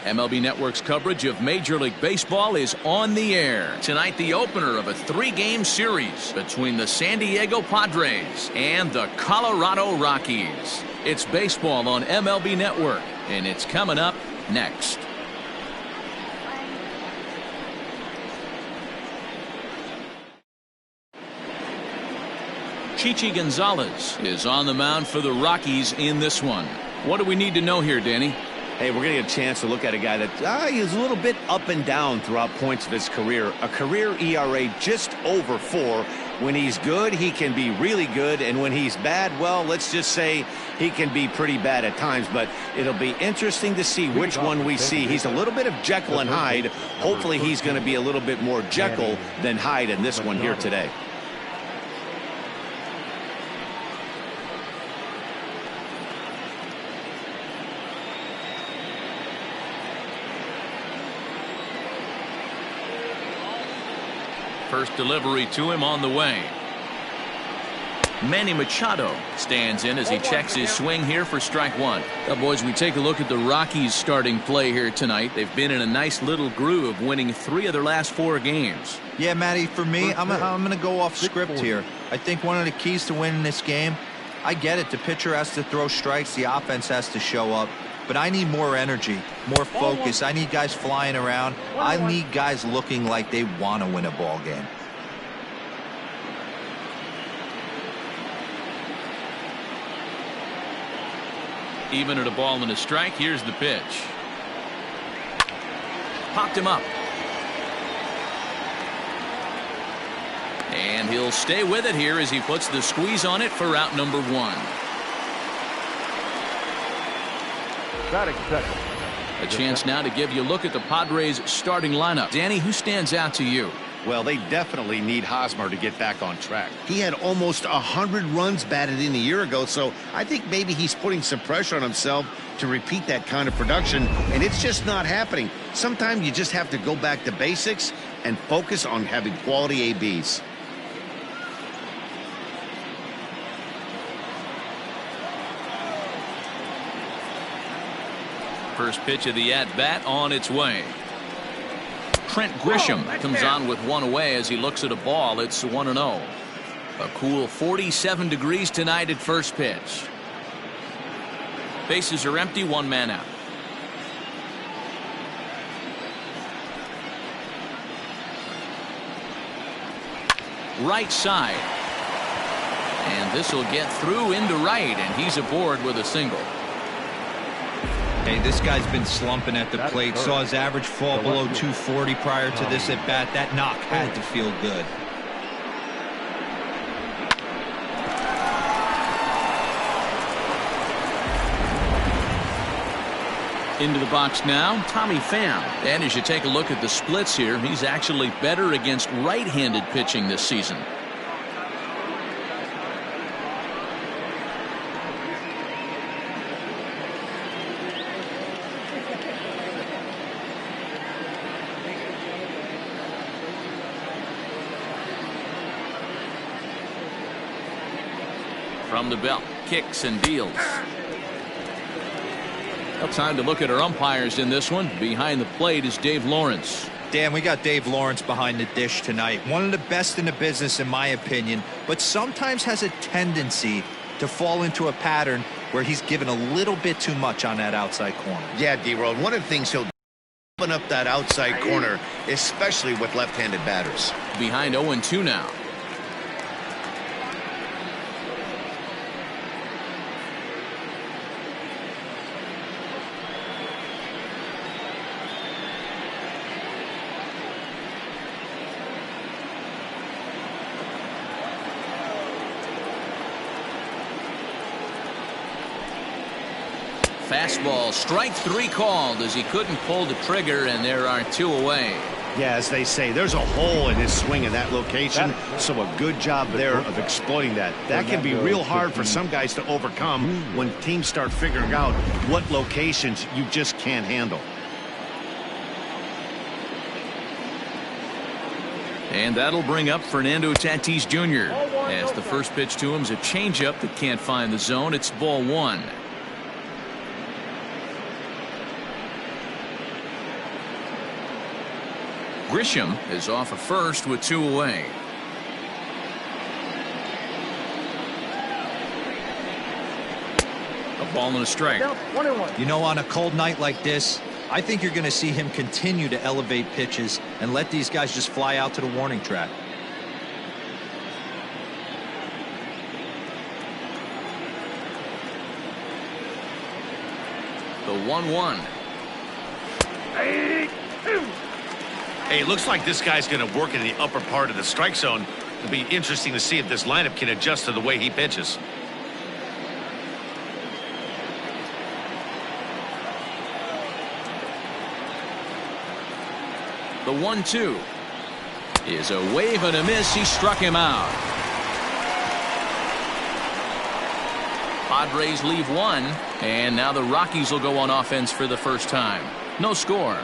MLB Network's coverage of Major League Baseball is on the air. Tonight, the opener of a 3-game series between the San Diego Padres and the Colorado Rockies. It's baseball on MLB Network, and it's coming up next. Chichi Gonzalez is on the mound for the Rockies in this one. What do we need to know here, Danny? Hey, we're going to get a chance to look at a guy that is a little bit up and down throughout points of his career. A career ERA just over 4. When he's good, he can be really good. And when he's bad, well, let's just say he can be pretty bad at times. But it'll be interesting to see which one we see. He's a little bit of Jekyll and Hyde. Hopefully he's going to be a little bit more Jekyll than Hyde in this one here today. First delivery to him on the way. Manny Machado stands in as he checks his swing here for strike 1. Well, boys, we take a look at the Rockies starting play here tonight. They've been in a nice little groove, winning 3 of their last 4 games. Yeah, Matty, for me, I'm going to go off script here. I think one of the keys to winning this game, I get it, the pitcher has to throw strikes, the offense has to show up. But I need more energy, more focus. I need guys flying around. I need guys looking like they want to win a ball game. Even at a ball and a strike, here's the pitch. Popped him up. And he'll stay with it here as he puts the squeeze on it for out number 1. A chance now to give you a look at the Padres starting lineup. Danny, who stands out to you? Well, they definitely need Hosmer to get back on track. He had almost 100 runs batted in a year ago, so I think maybe he's putting some pressure on himself to repeat that kind of production, and it's just not happening. Sometimes you just have to go back to basics and focus on having quality ABs. First pitch of the at-bat on its way. Trent Grisham comes on with one away as he looks at a ball. It's 1-0. A cool 47 degrees tonight at first pitch. Bases are empty, 1 man out. Right side. And this will get through into right, and he's aboard with a single. Hey, this guy's been slumping at the plate. Saw his average fall below 240 prior to this at bat. That knock had to feel good. Into the box now, Tommy Pham. And as you take a look at the splits here, he's actually better against right-handed pitching this season. From the belt, kicks and deals. Well, time to look at our umpires in this one. Behind the plate is Dave Lawrence. Dan, we got Dave Lawrence behind the dish tonight. One of the best in the business, in my opinion, but sometimes has a tendency to fall into a pattern where he's given a little bit too much on that outside corner. Yeah, D-Road, one of the things he'll open up that outside corner, especially with left-handed batters. Behind 0-2 now. Fastball, strike 3 called as he couldn't pull the trigger, and there are 2 away. Yeah, as they say, there's a hole in his swing in that location, so a good job there of exploiting that. That can be real hard for some guys to overcome when teams start figuring out what locations you just can't handle. And that'll bring up Fernando Tatis Jr. as the first pitch to him is a changeup that can't find the zone. It's ball 1. Grisham is off at first with 2 away. A ball and a strike. You know, on a cold night like this, I think you're going to see him continue to elevate pitches and let these guys just fly out to the warning track. The 1-1. Hey, it looks like this guy's going to work in the upper part of the strike zone. It'll be interesting to see if this lineup can adjust to the way he pitches. The 1-2 is a wave and a miss. He struck him out. Padres leave 1, and now the Rockies will go on offense for the first time. No score.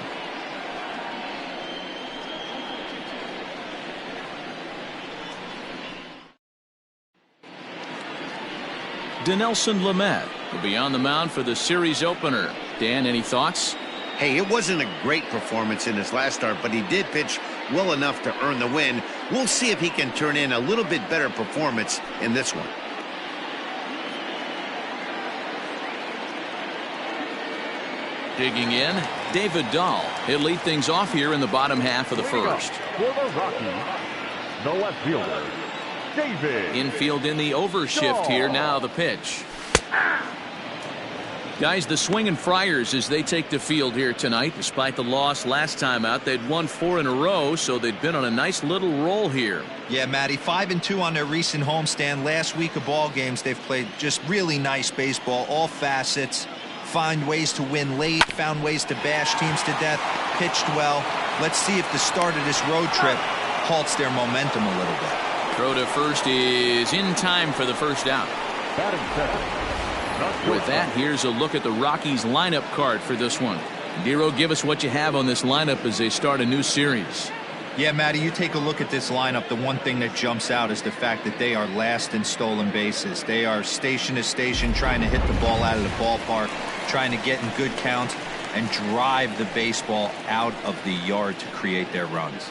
Dinelson Lamet will be on the mound for the series opener. Dan, any thoughts? Hey, it wasn't a great performance in his last start, but he did pitch well enough to earn the win. We'll see if he can turn in a little bit better performance in this one. Digging in, David Dahl. He'll lead things off here in the bottom half of the first. For the Rockies, the left fielder, David. Infield in the overshift here. Now the pitch. Guys, the swinging Friars as they take the field here tonight. Despite the loss last time out, they'd won 4 in a row, so they'd been on a nice little roll here. Yeah, Matty, 5-2 on their recent homestand. Last week of ball games, they've played just really nice baseball, all facets. Find ways to win late, found ways to bash teams to death, pitched well. Let's see if the start of this road trip halts their momentum a little bit. Throw to first is in time for the first out. Batting second. With that, here's a look at the Rockies lineup card for this one. Dero, give us what you have on this lineup as they start a new series. Yeah, Matty, you take a look at this lineup. The one thing that jumps out is the fact that they are last in stolen bases. They are station to station trying to hit the ball out of the ballpark, trying to get in good counts and drive the baseball out of the yard to create their runs.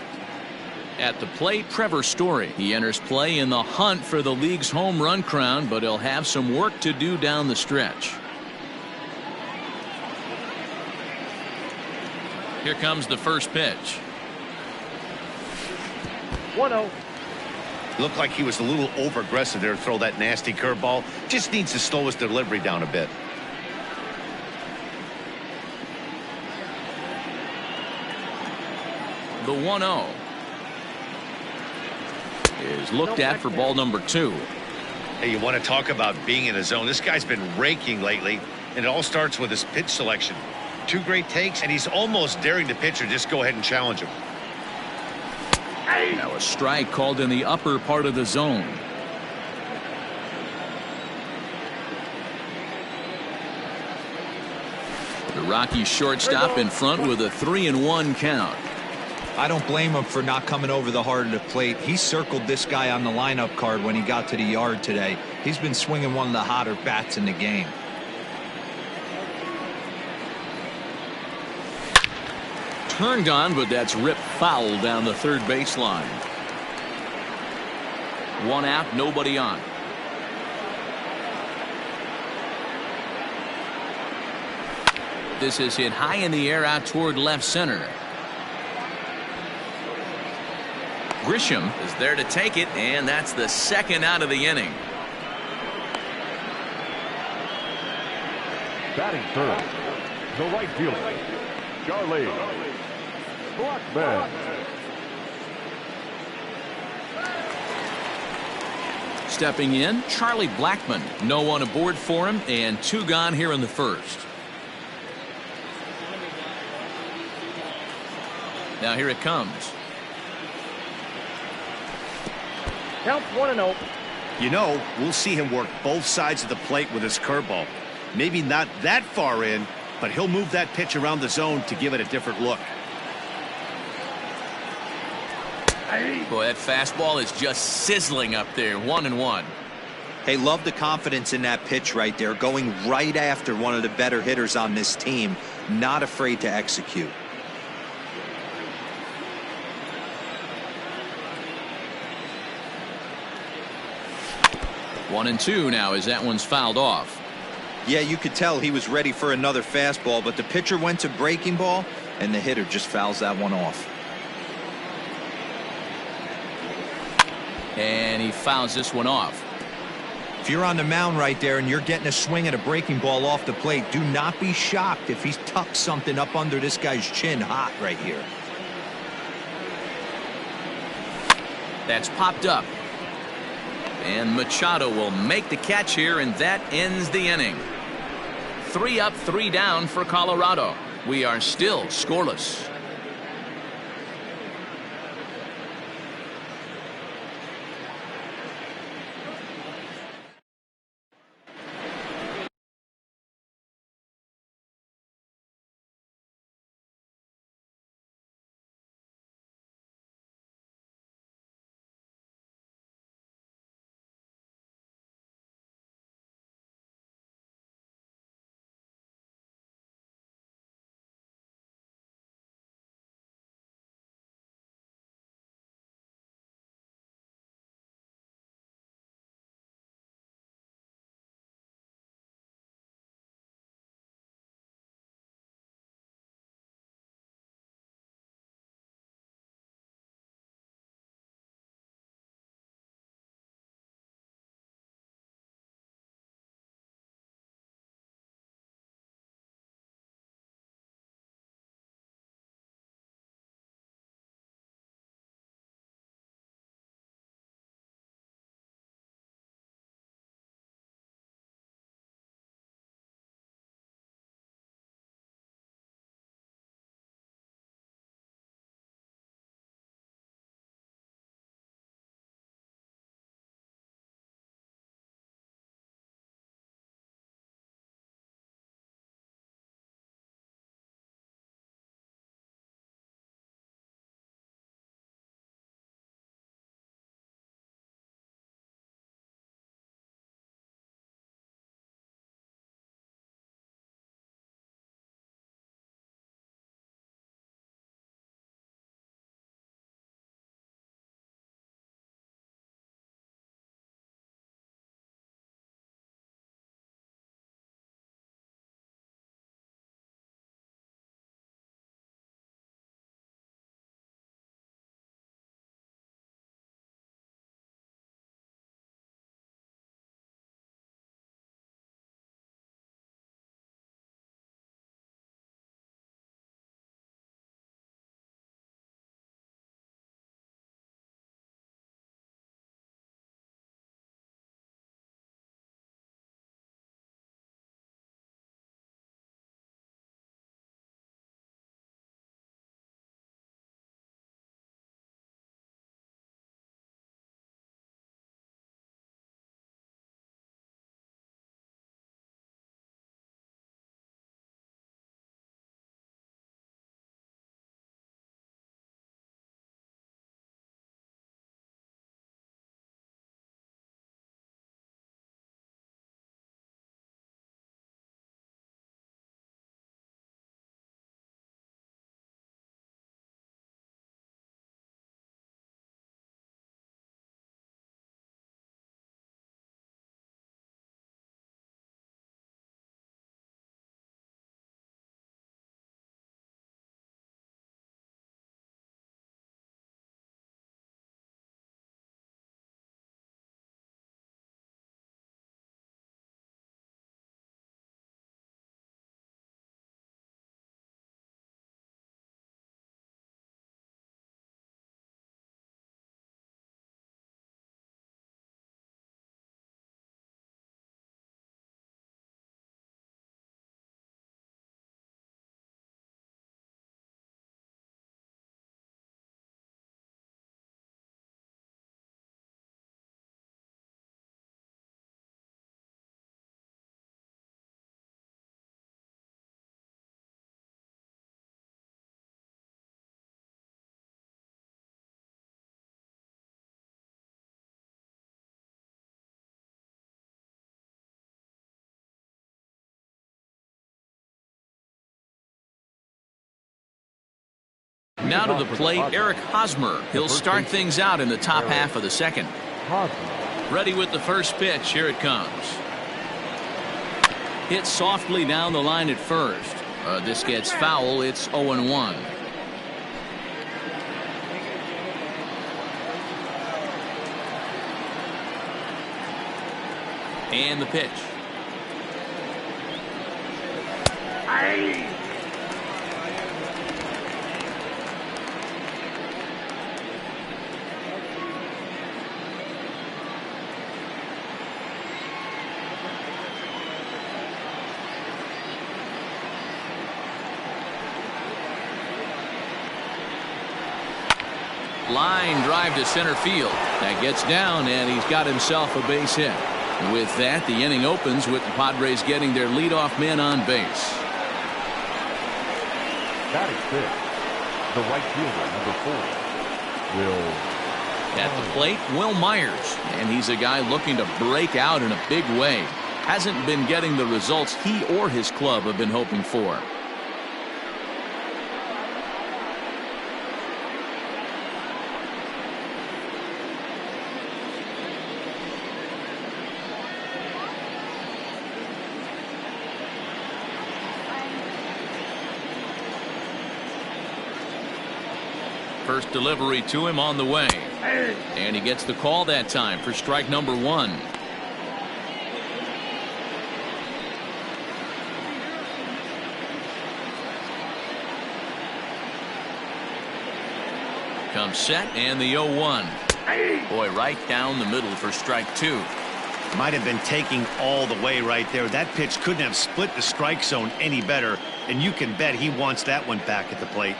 At the plate, Trevor Story. He enters play in the hunt for the league's home run crown, but he'll have some work to do down the stretch. Here comes the first pitch. 1-0. Looked like he was a little over-aggressive there to throw that nasty curveball. Just needs to slow his delivery down a bit. The 1-0 is looked at for ball number 2. Hey, you want to talk about being in a zone. This guy's been raking lately, and it all starts with his pitch selection. 2 great takes, and he's almost daring the pitcher just go ahead and challenge him. Now a strike called in the upper part of the zone. The Rockies shortstop in front with a 3-1 count. I don't blame him for not coming over the heart of the plate. He circled this guy on the lineup card when he got to the yard today. He's been swinging one of the hotter bats in the game. Turned on, but that's ripped foul down the third baseline. 1 out, nobody on. This is hit high in the air out toward left center. Grisham is there to take it, and that's the second out of the inning. Batting third, the right fielder, Charlie Blackman. Stepping in, Charlie Blackman. No one aboard for him, and 2 gone here in the first. Now here it comes. Count 1-0. You know, we'll see him work both sides of the plate with his curveball. Maybe not that far in, but he'll move that pitch around the zone to give it a different look. Boy, that fastball is just sizzling up there. 1-1. Hey, love the confidence in that pitch right there, going right after one of the better hitters on this team, not afraid to execute. 1-2 now as that one's fouled off. Yeah, you could tell he was ready for another fastball, but the pitcher went to breaking ball, and the hitter just fouls that one off. And he fouls this one off. If you're on the mound right there and you're getting a swing at a breaking ball off the plate, do not be shocked if he's tucked something up under this guy's chin hot right here. That's popped up. And Machado will make the catch here, and that ends the inning. 3 up, 3 down for Colorado. We are still scoreless. Now to the plate, Eric Hosmer. He'll start things out in the top half of the second. Hosmer. Ready with the first pitch. Here it comes. Hit softly down the line at first. This gets foul. It's 0-1. And the pitch. Line drive to center field. That gets down, and he's got himself a base hit. With that, the inning opens with the Padres getting their leadoff man on base. Batting fifth, the right fielder, number 4, Will. At the plate, Will Myers, and he's a guy looking to break out in a big way. Hasn't been getting the results he or his club have been hoping for. First delivery to him on the way. And he gets the call that time for strike number 1. Comes set and the 0-1. Boy, right down the middle for strike 2. Might have been taking all the way right there. That pitch couldn't have split the strike zone any better. And you can bet he wants that one back at the plate.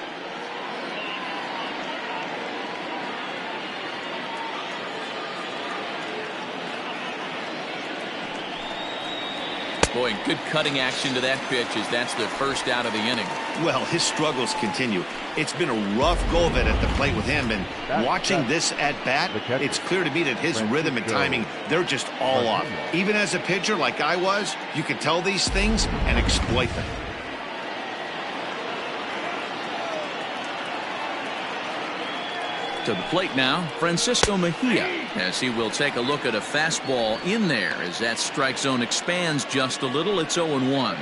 Boy, good cutting action to that pitch as that's the first out of the inning. Well, his struggles continue. It's been a rough go of it at the plate with him, and watching this at bat, it's clear to me that his rhythm and timing, they're just all off. Even as a pitcher like I was, you can tell these things and exploit them. To the plate now, Francisco Mejia, as he will take a look at a fastball in there as that strike zone expands just a little. It's 0-1.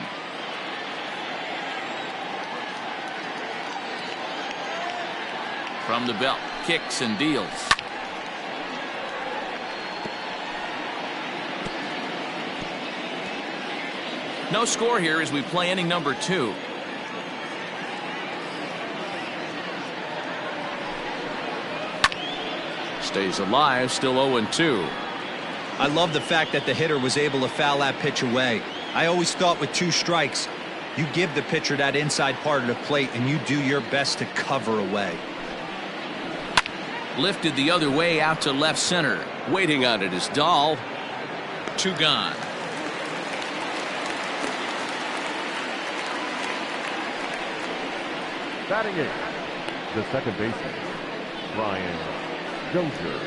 From the belt, kicks and deals. No score here as we play inning number 2. Stays alive, still 0-2. I love the fact that the hitter was able to foul that pitch away. I always thought with 2 strikes, you give the pitcher that inside part of the plate and you do your best to cover away. Lifted the other way out to left center. Waiting on it is Dahl. 2 gone. Batting 8th, the second baseman, Brian Dozier.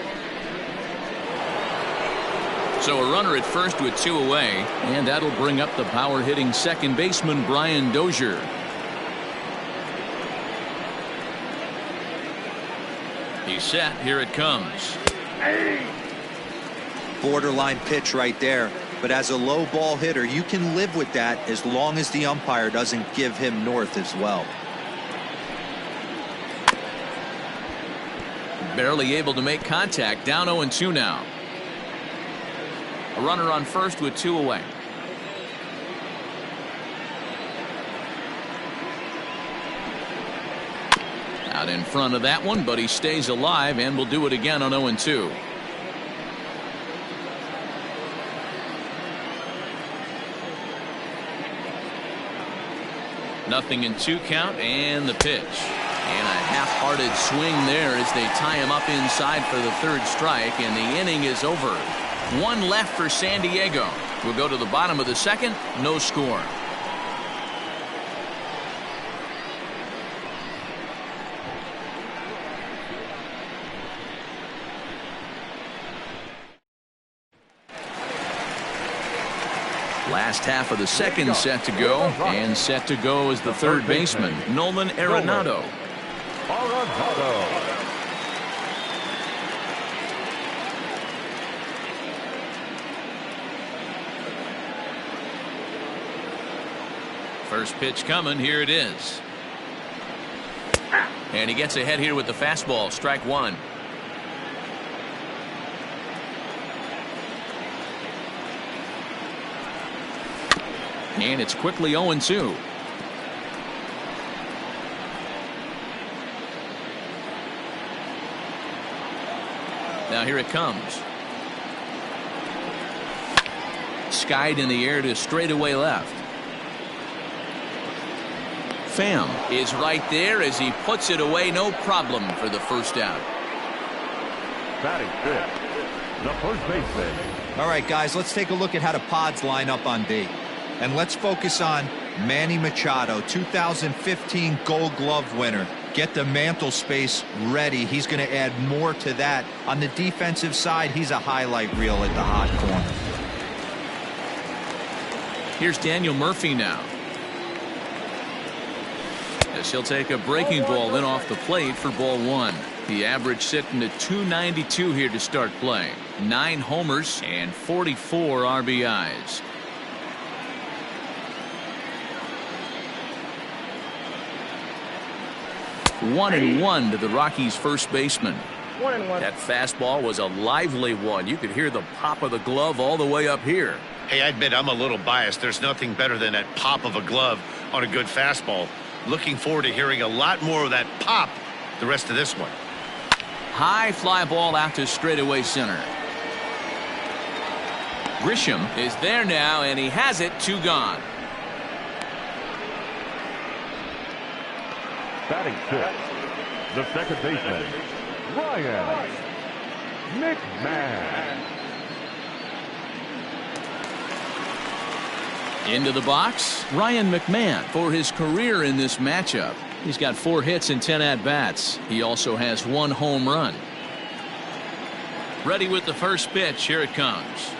So a runner at first with 2 away, and that'll bring up the power hitting second baseman Brian Dozier. He's set. Here it comes. Borderline pitch right there, but as a low ball hitter you can live with that as long as the umpire doesn't give him north as well. Barely able to make contact. Down 0-2 now. A runner on first with 2 away. Out in front of that one, but he stays alive and will do it again on 0-2. Nothing in 2 count, and the pitch. And a half-hearted swing there as they tie him up inside for the 3rd strike, and the inning is over. 1 left for San Diego. We'll go to the bottom of the 2nd. No score. Last half of the 2nd set to go, and set to go is the 3rd baseman, Nolan Arenado. First pitch coming. Here it is. And he gets ahead here with the fastball. Strike one. And it's quickly 0-2. Now here it comes. Skied in the air to straightaway left. Pham is right there as he puts it away. No problem for the first out. Batting fifth, the first baseman. All right, guys, let's take a look at how the Pods line up on D. And let's focus on Manny Machado, 2015 Gold Glove winner. Get the mantle space ready. He's going to add more to that. On the defensive side, he's a highlight reel at the hot corner. Here's Daniel Murphy now. As he'll take a breaking ball in off the plate for ball one. The average sitting at 292 here to start play. 9 homers and 44 RBIs. One and one to the Rockies' first baseman. 1-1. That fastball was a lively one. You could hear the pop of the glove all the way up here. Hey, I admit I'm a little biased. There's nothing better than that pop of a glove on a good fastball. Looking forward to hearing a lot more of that pop the rest of this one. High fly ball out to straightaway center. Grisham is there now, and he has it. 2 gone. Batting fifth, the second baseman, Ryan McMahon. Into the box, Ryan McMahon for his career in this matchup. He's got 4 hits and 10 at-bats. He also has 1 home run. Ready with the first pitch. Here it comes.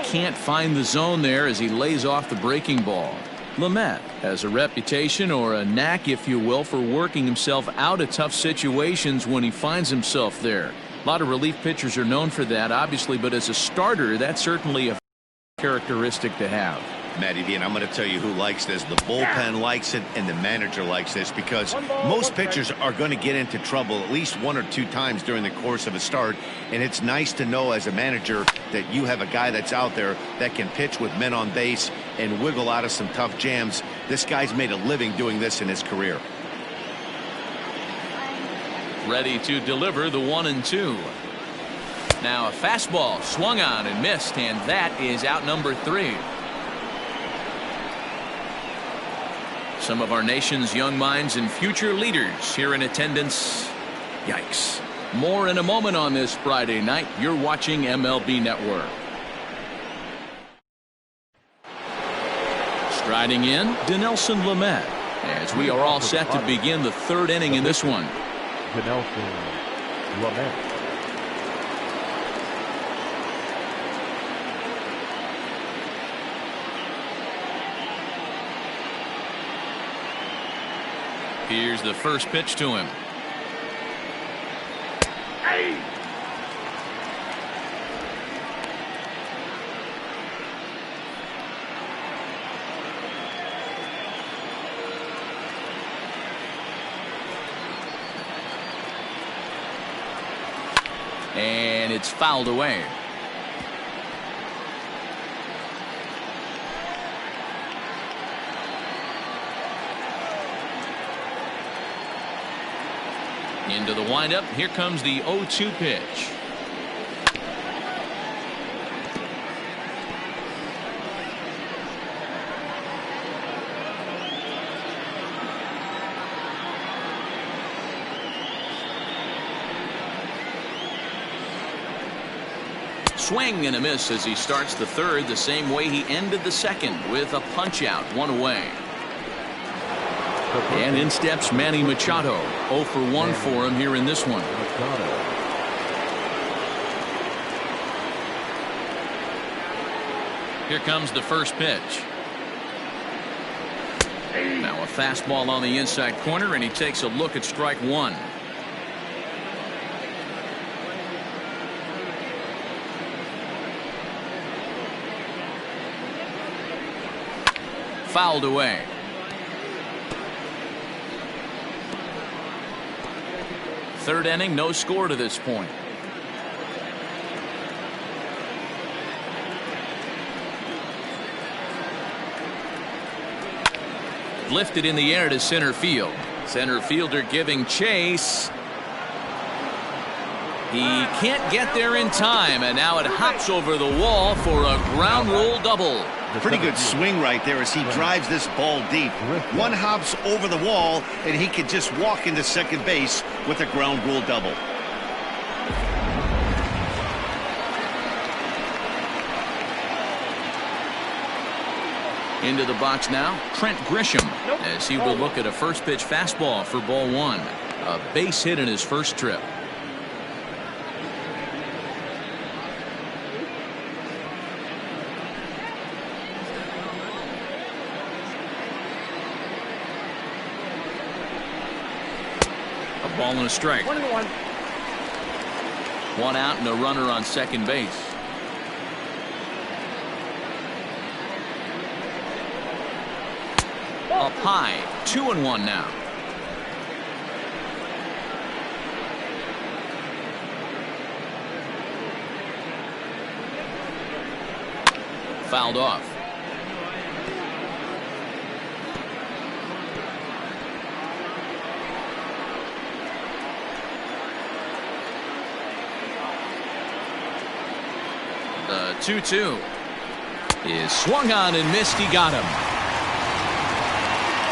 Can't find the zone there as he lays off the breaking ball. Lamet has a reputation, or a knack if you will, for working himself out of tough situations when he finds himself there. A lot of relief pitchers are known for that, obviously, but as a starter, that's certainly a characteristic to have. Matty V, and I'm going to tell you who likes this. The bullpen likes it, and the manager likes this, because most pitchers are going to get into trouble at least 1 or 2 times during the course of a start, and it's nice to know as a manager that you have a guy that's out there that can pitch with men on base and wiggle out of some tough jams. This guy's made a living doing this in his career. Ready to deliver the 1-2. Now a fastball swung on and missed, and that is out number 3. Some of our nation's young minds and future leaders here in attendance. Yikes. More in a moment on this Friday night. You're watching MLB Network. Striding in, Dinelson Lamet, as we are all set to begin the 3rd inning in this one. Dinelson Lamet. Here's the first pitch to him. And it's fouled away. Into the windup. Here comes the 0-2 pitch. Swing and a miss as he starts the 3rd the same way he ended the 2nd, with a punch out, 1 away. And in steps Manny Machado. 0 for 1 for him here in this one. Here comes the first pitch. Now a fastball on the inside corner, and he takes a look at strike 1. fouled away. Third inning, no score to this point. Lifted in the air to center field. Center fielder giving chase. He can't get there in time, and now it hops over the wall for a ground rule double. Pretty good swing right there as he drives this ball deep. One hops over the wall, and he could just walk into second base with a ground rule double. Into the box now, Trent Grisham, as he will look at a first pitch fastball for ball one. A base hit in his first trip. A ball and a strike. 1-1. One out and a runner on second base. Up high, 2-1 now. Fouled off. The 2-2 is swung on and missed. He got him.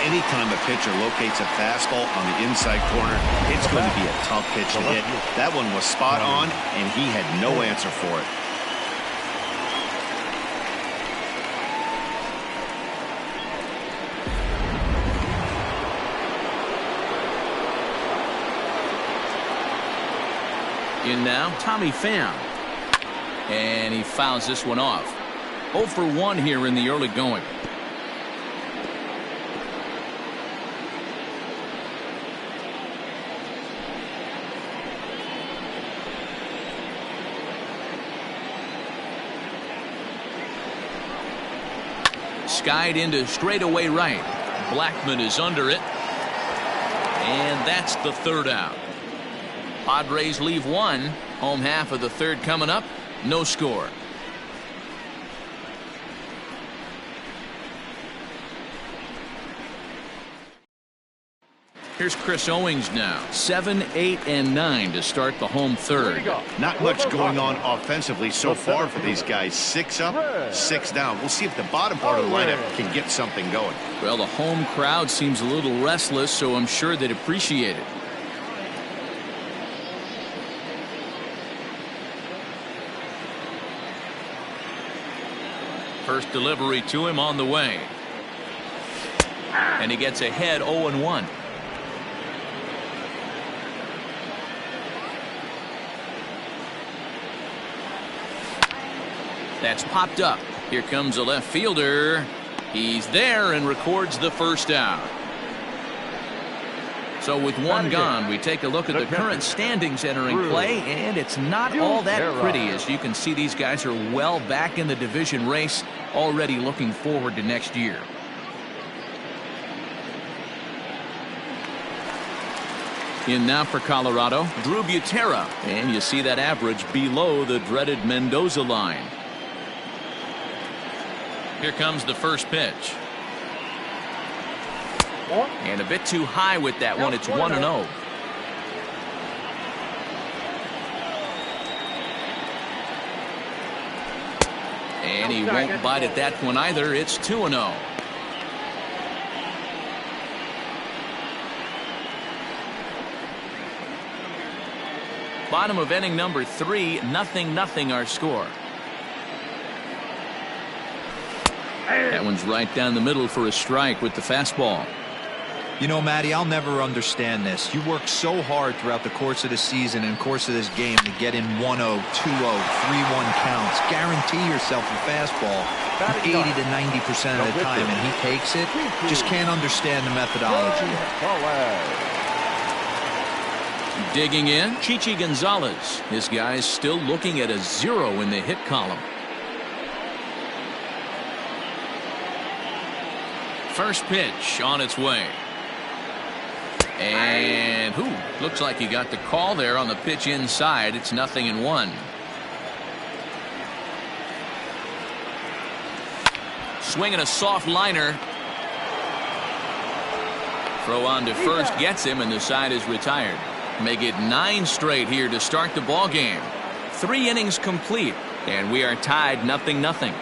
Anytime a pitcher locates a fastball on the inside corner, it's going to be a tough pitch to hit. That one was spot on, and he had no answer for it. In now, Tommy Pham. And he fouls this one off. 0 for 1 here in the early going. Skied into straightaway right. Blackman is under it. And that's the third out. Padres leave one. Home half of the third coming up. No score. Here's Chris Owings now. 7, 8, and 9 to start the home third. Not much going on offensively so far for these guys. 6 up, 6 down. We'll see if the bottom part of the lineup can get something going. Well, the home crowd seems a little restless, so I'm sure they'd appreciate it. First delivery to him on the way. And he gets ahead 0-1. That's popped up. Here comes a left fielder. He's there and records the first out. So with one gone, we take a look at the current standings entering play, and it's not all that pretty. As you can see, these guys are well back in the division race, already looking forward to next year. In now for Colorado, Drew Butera, and you see that average below the dreaded Mendoza line. Here comes the first pitch. And a bit too high with that one. It's 1-0. And he won't bite at that one either. It's 2-0. Bottom of inning number 3, 0-0 our score. That one's right down the middle for a strike with the fastball. You know, Matty, I'll never understand this. You work so hard throughout the course of the season and course of this game to get in 1-0, 2-0, 3-1 counts. Guarantee yourself a fastball 80 to 90% of the time, and he takes it. Just can't understand the methodology. Digging in, Chichi Gonzalez. His guy's still looking at a 0 in the hit column. First pitch on its way. And looks like he got the call there on the pitch inside. It's 0-1. Swinging a soft liner. Throw on to first gets him, and the side is retired. Make it 9 straight here to start the ball game. 3 innings complete, and we are tied 0-0.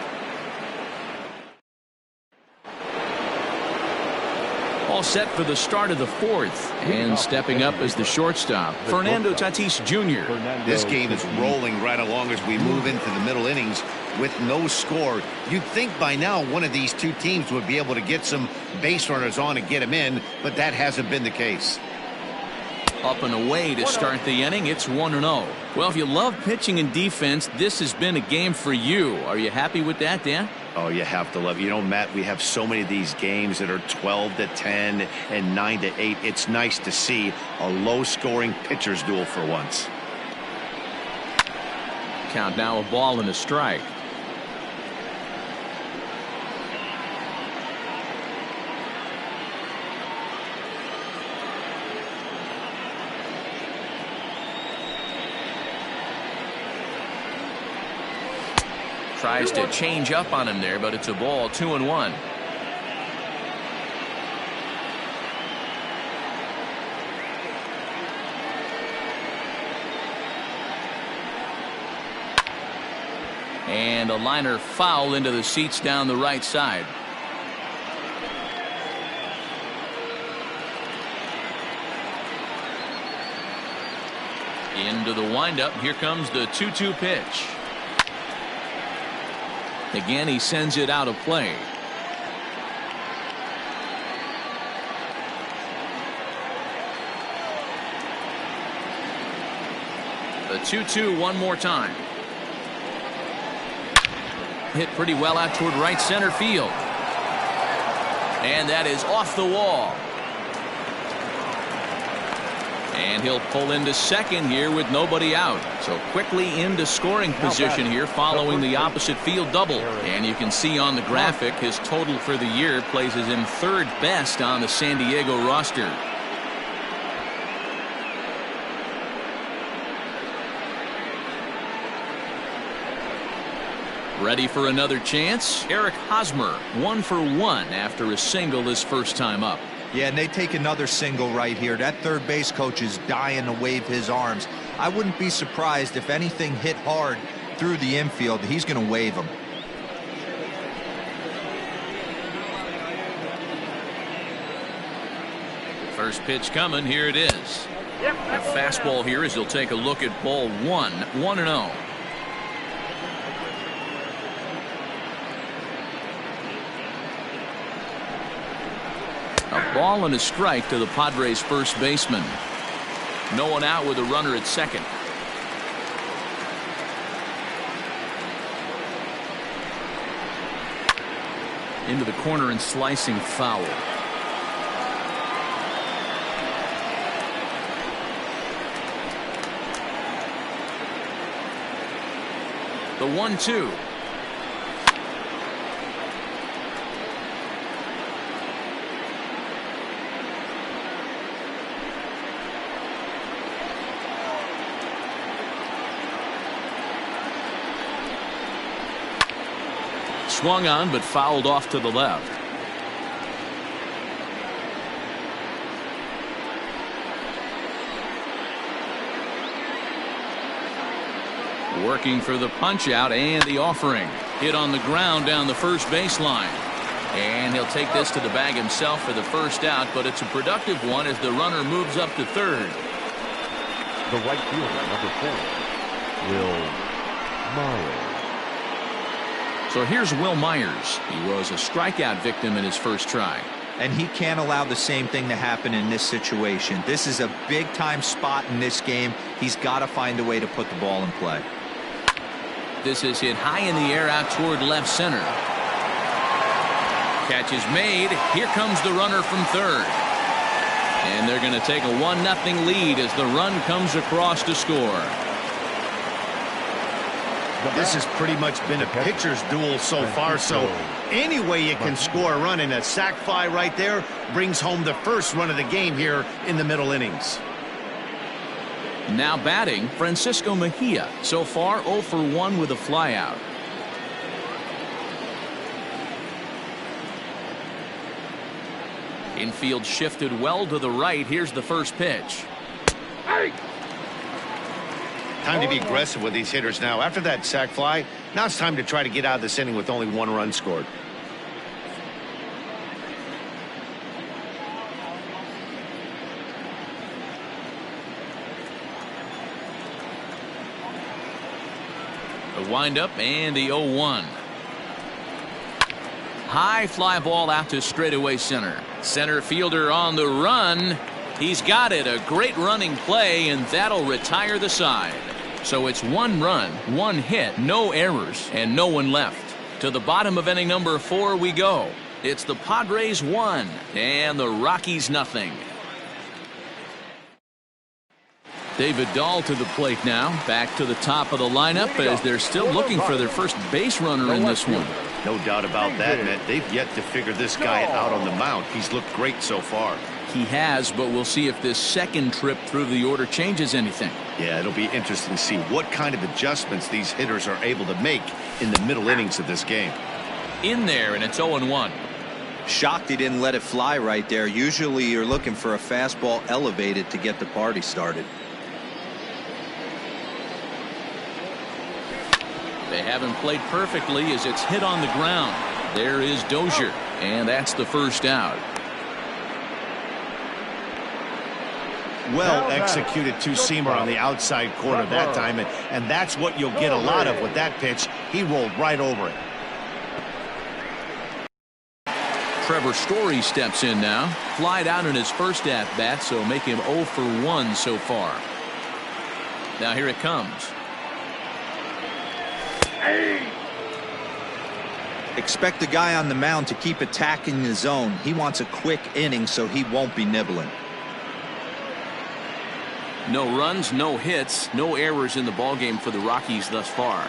All set for the start of the 4th, and stepping up as the shortstop, Fernando Tatis Jr. This game is rolling right along as we move into the middle innings with no score. You'd think by now one of these two teams would be able to get some base runners on and get them in, but that hasn't been the case. Up and away to start the inning. It's 1-0. Well, if you love pitching and defense, this has been a game for you. Are you happy with that, Dan? Oh, you have to love it. You know, Matt, we have so many of these games that are 12-10 and 9-8. It's nice to see a low-scoring pitcher's duel for once. Count now, a ball and a strike. Tries to change up on him there, but it's a ball. 2-1. And a liner foul into the seats down the right side. Into the windup. Here comes the 2-2 pitch. Again, he sends it out of play. The 2-2 one more time. Hit pretty well out toward right center field. And that is off the wall. And he'll pull into second here with nobody out. So quickly into scoring position here following the opposite field double. And you can see on the graphic his total for the year places him 3rd best on the San Diego roster. Ready for another chance? Eric Hosmer 1 for 1 after a single his first time up. Yeah, and they take another single right here. That third base coach is dying to wave his arms. I wouldn't be surprised if anything hit hard through the infield. He's going to wave them. First pitch coming. Here it is. A fastball here as he'll take a look at ball 1. 1-0. A ball and a strike to the Padres first baseman. No one out with a runner at second. Into the corner and slicing foul. The 1-2. Swung on but fouled off to the left. Working for the punch out and the offering. Hit on the ground down the first baseline. And he'll take this to the bag himself for the first out, but it's a productive one as the runner moves up to third. The right fielder, number 4, Will Myers. So here's Will Myers. He was a strikeout victim in his first try. And he can't allow the same thing to happen in this situation. This is a big-time spot in this game. He's got to find a way to put the ball in play. This is hit high in the air out toward left center. Catch is made. Here comes the runner from third. And they're going to take a 1-0 lead as the run comes across to score. This has pretty much been a pitcher's duel so far, so Any way you can score a run, and a sac fly right there brings home the first run of the game here in the middle innings. Now batting, Francisco Mejia. So far 0 for 1 with a flyout. Infield shifted well to the right. Here's the first pitch. Time to be aggressive with these hitters now. After that sac fly, now it's time to try to get out of this inning with only 1 run scored. The windup and the 0-1. High fly ball out to straightaway center. Center fielder on the run. He's got it. A great running play, and that'll retire the side. So it's 1 run, 1 hit, no errors, and no one left. To the bottom of inning number 4 we go. It's the Padres 1 and the Rockies nothing. David Dahl to the plate now. Back to the top of the lineup as they're still looking for their first base runner in this one. No doubt about that, Matt. They've yet to figure this guy out on the mound. He's looked great so far. He has, but we'll see if this second trip through the order changes anything. Yeah, it'll be interesting to see what kind of adjustments these hitters are able to make in the middle innings of this game. In there, and it's 0-1. Shocked he didn't let it fly right there. Usually you're looking for a fastball elevated to get the party started. They haven't played perfectly as it's hit on the ground. There is Dozier, and that's the first out. Well executed two-seamer on the outside corner that time, and that's what you'll get a lot of with that pitch. He rolled right over it. Trevor Story steps in now. Flied out in his first at-bat, so make him 0 for 1 so far. Now here it comes. Expect the guy on the mound to keep attacking the zone. He wants a quick inning, so he won't be nibbling. No runs, no hits, no errors in the ballgame for the Rockies thus far.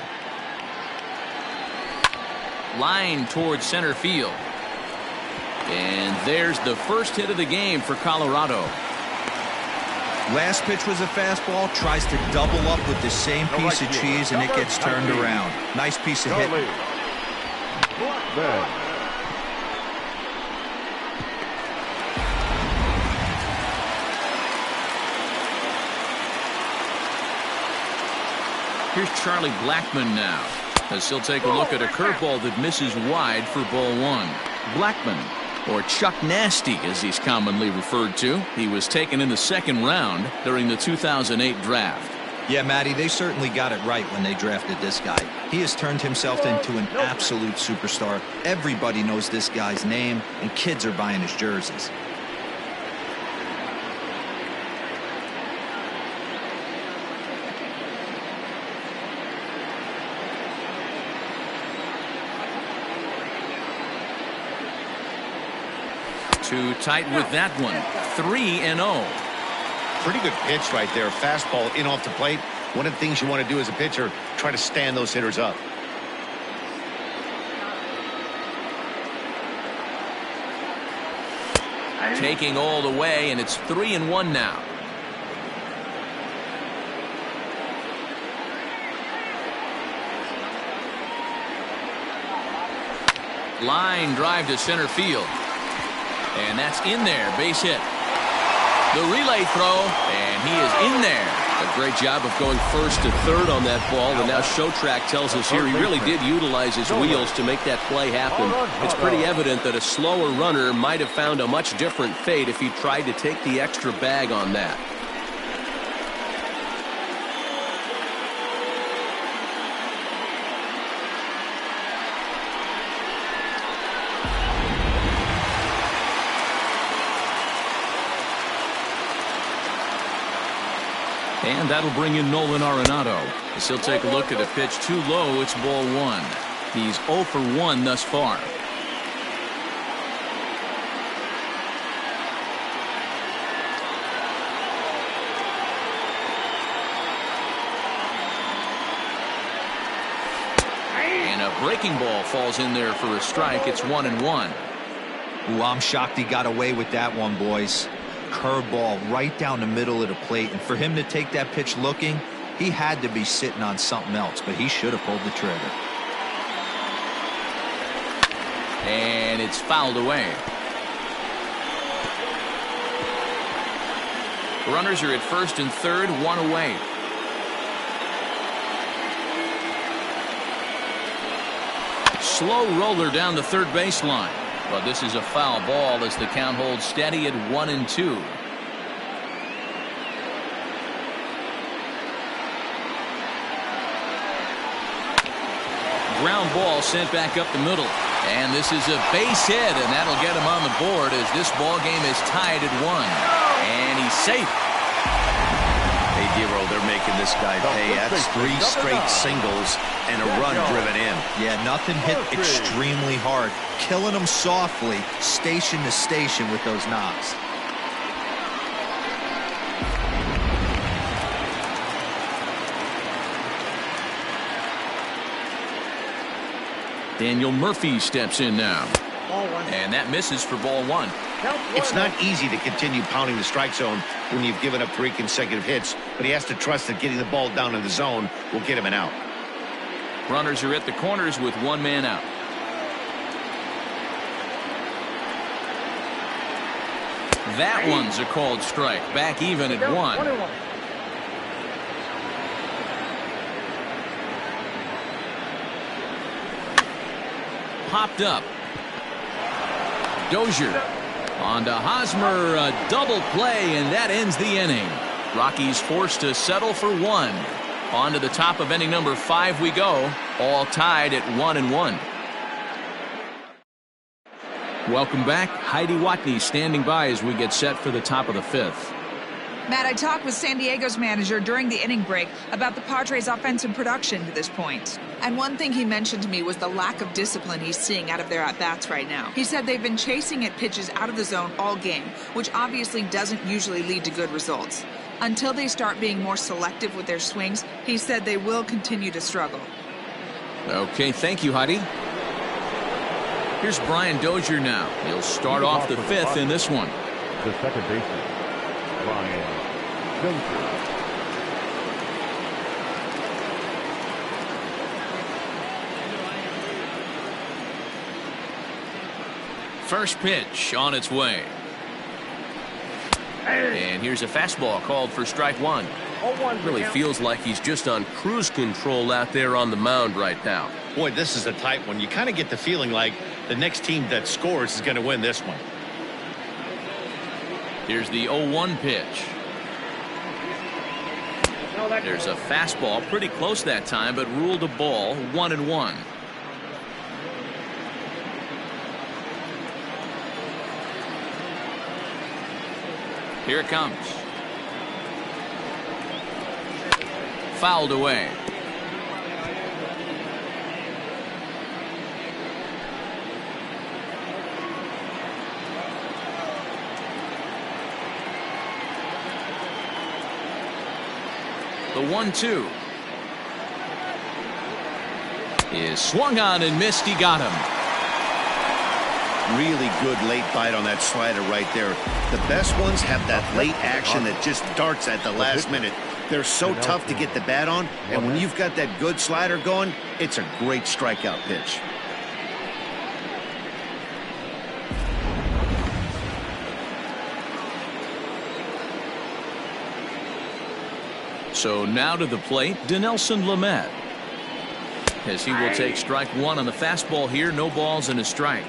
Line towards center field. And there's the first hit of the game for Colorado. Last pitch was a fastball. Tries to double up with the same piece of cheese, and it gets turned around. Nice piece of hitting. Here's Charlie Blackmon now, as he'll take a look at a curveball that misses wide for ball 1. Blackmon, or Chuck Nasty as he's commonly referred to. He was taken in the 2nd round during the 2008 draft. Yeah, Matty, they certainly got it right when they drafted this guy. He has turned himself into an absolute superstar. Everybody knows this guy's name, and kids are buying his jerseys. Too tight with that one. 3-0. Pretty good pitch right there. Fastball in off the plate. One of the things you want to do as a pitcher, try to stand those hitters up. Taking all the way, and it's 3-1 now. Line drive to center field. And that's in there. Base hit. The relay throw, and he is in there. A great job of going first to third on that ball, and now Showtrack tells us here he really did utilize his wheels to make that play happen. It's pretty evident that a slower runner might have found a much different fate if he tried to take the extra bag on that. And that'll bring in Nolan Arenado. As he'll take a look at a pitch too low. It's ball 1. He's 0 for 1 thus far. And a breaking ball falls in there for a strike. It's 1-1. Ooh, I'm shocked he got away with that one, boys. Curveball right down the middle of the plate, and for him to take that pitch looking, he had to be sitting on something else, but he should have pulled the trigger. And it's fouled away. Runners are at first and third, one away. Slow roller down the third baseline. But this is a foul ball as the count holds steady at 1-2. Ground ball sent back up the middle. And this is a base hit, and that'll get him on the board as this ball game is tied at 1. And he's safe. Hey, Dero, they're making this guy pay. That's 3 straight singles and a run driven in. Yeah, nothing hit extremely hard. Killing them softly, station to station with those knocks. Daniel Murphy steps in now. And that misses for ball 1. It's not easy to continue pounding the strike zone when you've given up 3 consecutive hits, but he has to trust that getting the ball down in the zone will get him an out. Runners are at the corners with 1 man out. That one's a called strike. Back even at 1. Popped up. Dozier on to Hosmer, a double play, and that ends the inning. Rockies forced to settle for 1. On to the top of inning number 5 we go, all tied at 1-1. Welcome back. Heidi Watney standing by as we get set for the top of the 5th. Matt, I talked with San Diego's manager during the inning break about the Padres' offensive production to this point. And one thing he mentioned to me was the lack of discipline he's seeing out of their at-bats right now. He said they've been chasing at pitches out of the zone all game, which obviously doesn't usually lead to good results. Until they start being more selective with their swings, he said they will continue to struggle. Okay, thank you, Heidi. Here's Brian Dozier now. He'll start off the 5th in this one. The second baseman, Brian Dozier. First pitch on its way. And here's a fastball called for strike 1. Really feels like he's just on cruise control out there on the mound right now. Boy, this is a tight one. You kind of get the feeling like the next team that scores is going to win this one. Here's the 0-1 pitch. There's a fastball pretty close that time, but ruled a ball, 1-1. Here it comes. Fouled away. The 1-2 is swung on and missed. He got him. Really good late bite on that slider right there. The best ones have that late action that just darts at the last minute. They're so tough to get the bat on, and when you've got that good slider going, it's a great strikeout pitch. So now to the plate, Dinelson Lamet, as he will take strike 1 on the fastball here. No balls and a strike.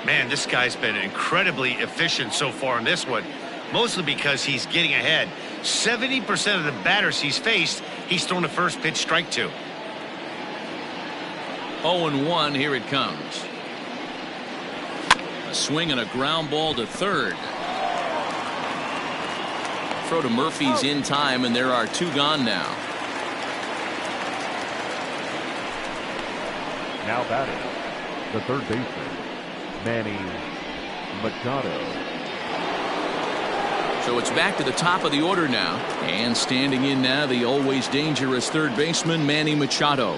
Man, this guy's been incredibly efficient so far in this one, mostly because he's getting ahead. 70% of the batters he's faced, he's thrown the first pitch strike to. 0-1, here it comes. A swing and a ground ball to third. Throw to Murphy's in time, and there are 2 gone now. Now batting, the third baseman, Manny Machado. So it's back to the top of the order now, and standing in now, the always dangerous third baseman, Manny Machado.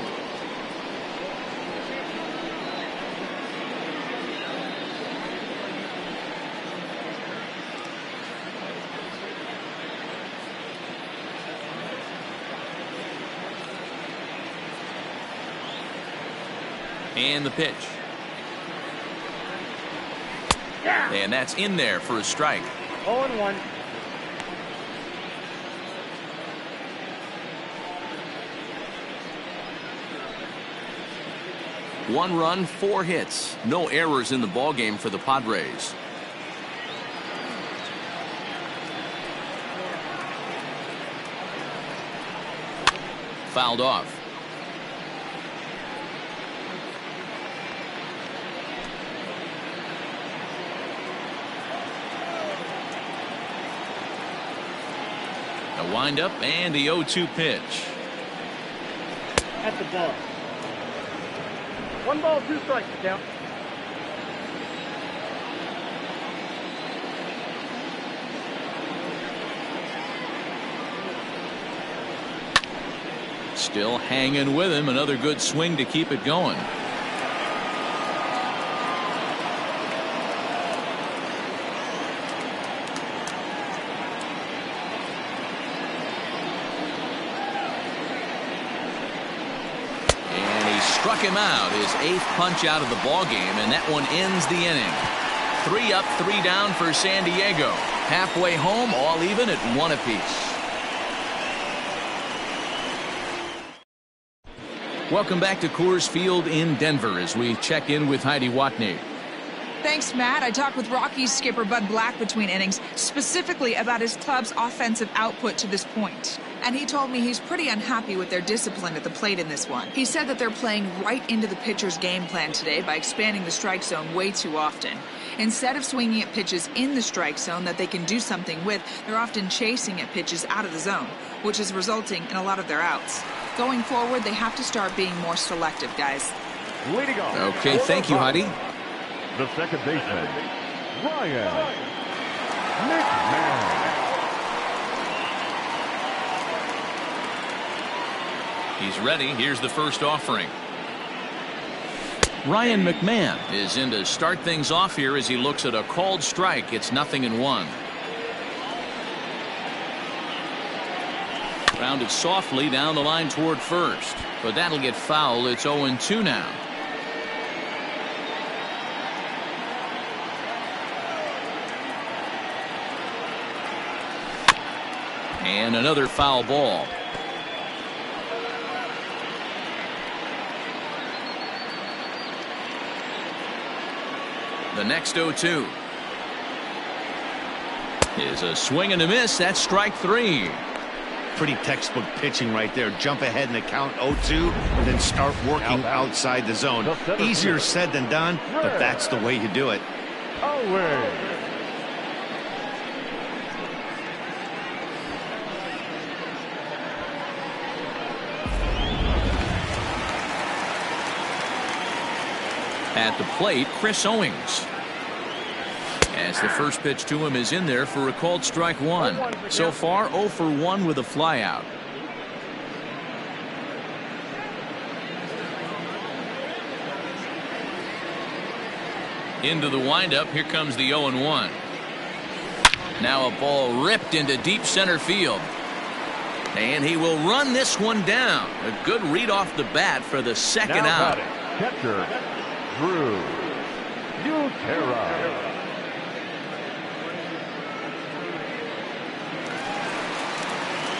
And the pitch. And that's in there for a strike. 0-1. One run, 4 hits. No errors in the ballgame for the Padres. Fouled off. A windup and the 0-2 pitch. At the ball. 1 ball, 2 strikes, count. Still hanging with him. Another good swing to keep it going. And he struck him out. His 8th punch out of the ball game, and that one ends the inning. 3 up, 3 down for San Diego. Halfway home, all even at 1 apiece. Welcome back to Coors Field in Denver as we check in with Heidi Watney. Thanks, Matt. I talked with Rockies skipper Bud Black between innings, specifically about his club's offensive output to this point. And he told me he's pretty unhappy with their discipline at the plate in this one. He said that they're playing right into the pitcher's game plan today by expanding the strike zone way too often. Instead of swinging at pitches in the strike zone that they can do something with, they're often chasing at pitches out of the zone, which is resulting in a lot of their outs. Going forward, they have to start being more selective, guys. Leading off. Okay, thank you, Heidi. The second baseman, Ryan McMahon. He's ready. Here's the first offering. Ryan McMahon is in to start things off here as he looks at a called strike. It's 0-1. Grounded softly down the line toward first, but that'll get fouled. It's 0-2 now. And another foul ball. The next 0-2 is a swing and a miss. That's strike 3. Pretty textbook pitching right there. Jump ahead in the count 0-2 and then start working outside the zone. Easier said than done, but that's the way you do it. Away. At the plate, Chris Owings. As the first pitch to him is in there for a called strike 1. So far 0 for 1 with a flyout. Into the windup. Here comes the 0-1. Now a ball ripped into deep center field. And he will run this one down. A good read off the bat for the second out. Catcher, Drew Butera.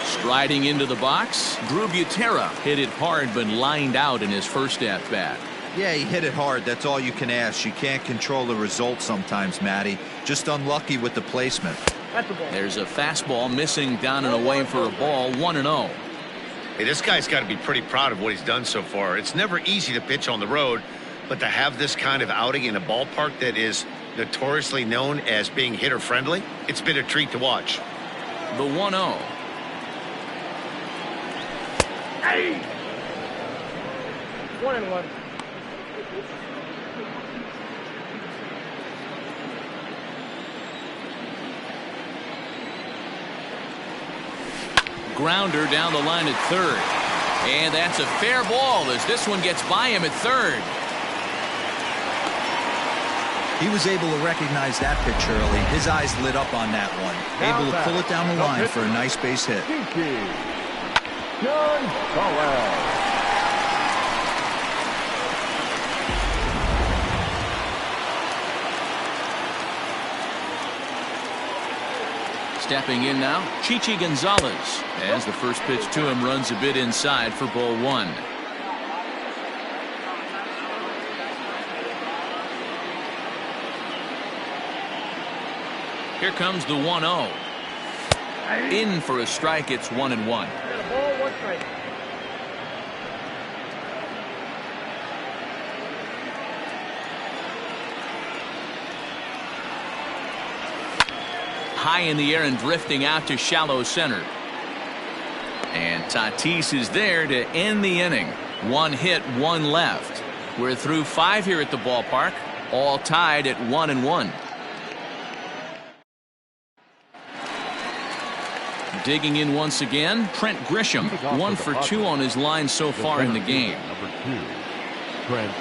Striding into the box, Drew Butera hit it hard but lined out in his first at-bat. Yeah, he hit it hard. That's all you can ask. You can't control the result sometimes, Matty. Just unlucky with the placement. There's a fastball missing down and away for a ball. 1-0. Hey, this guy's got to be pretty proud of what he's done so far. It's never easy to pitch on the road, but to have this kind of outing in a ballpark that is notoriously known as being hitter-friendly, it's been a treat to watch. The 1-0. Hey! 1-1. Grounder down the line at third. And that's a fair ball as this one gets by him at third. He was able to recognize that pitch early. His eyes lit up on that one. Able to pull it down the line for a nice base hit. Stepping in now, Chichi Gonzalez, as the first pitch to him runs a bit inside for ball 1. Here comes the 1-0. In for a strike. It's 1-1. Ball, 1 strike. High in the air and drifting out to shallow center. And Tatis is there to end the inning. 1 hit, 1 left. We're through 5 here at the ballpark, all tied at 1-1. Digging in once again, Trent Grisham, 1 for 2 on his line so far in the game. Number 2, Trent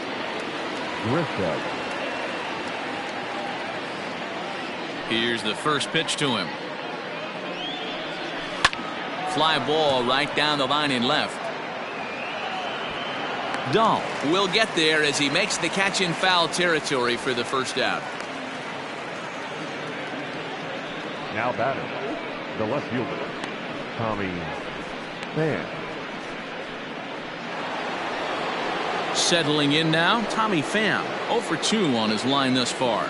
Grisham. Here's the first pitch to him. Fly ball right down the line in left. Dahl will get there as he makes the catch in foul territory for the first out. Now batting, the left fielder, Tommy Pham. Settling in now, Tommy Pham, 0 for 2 on his line thus far.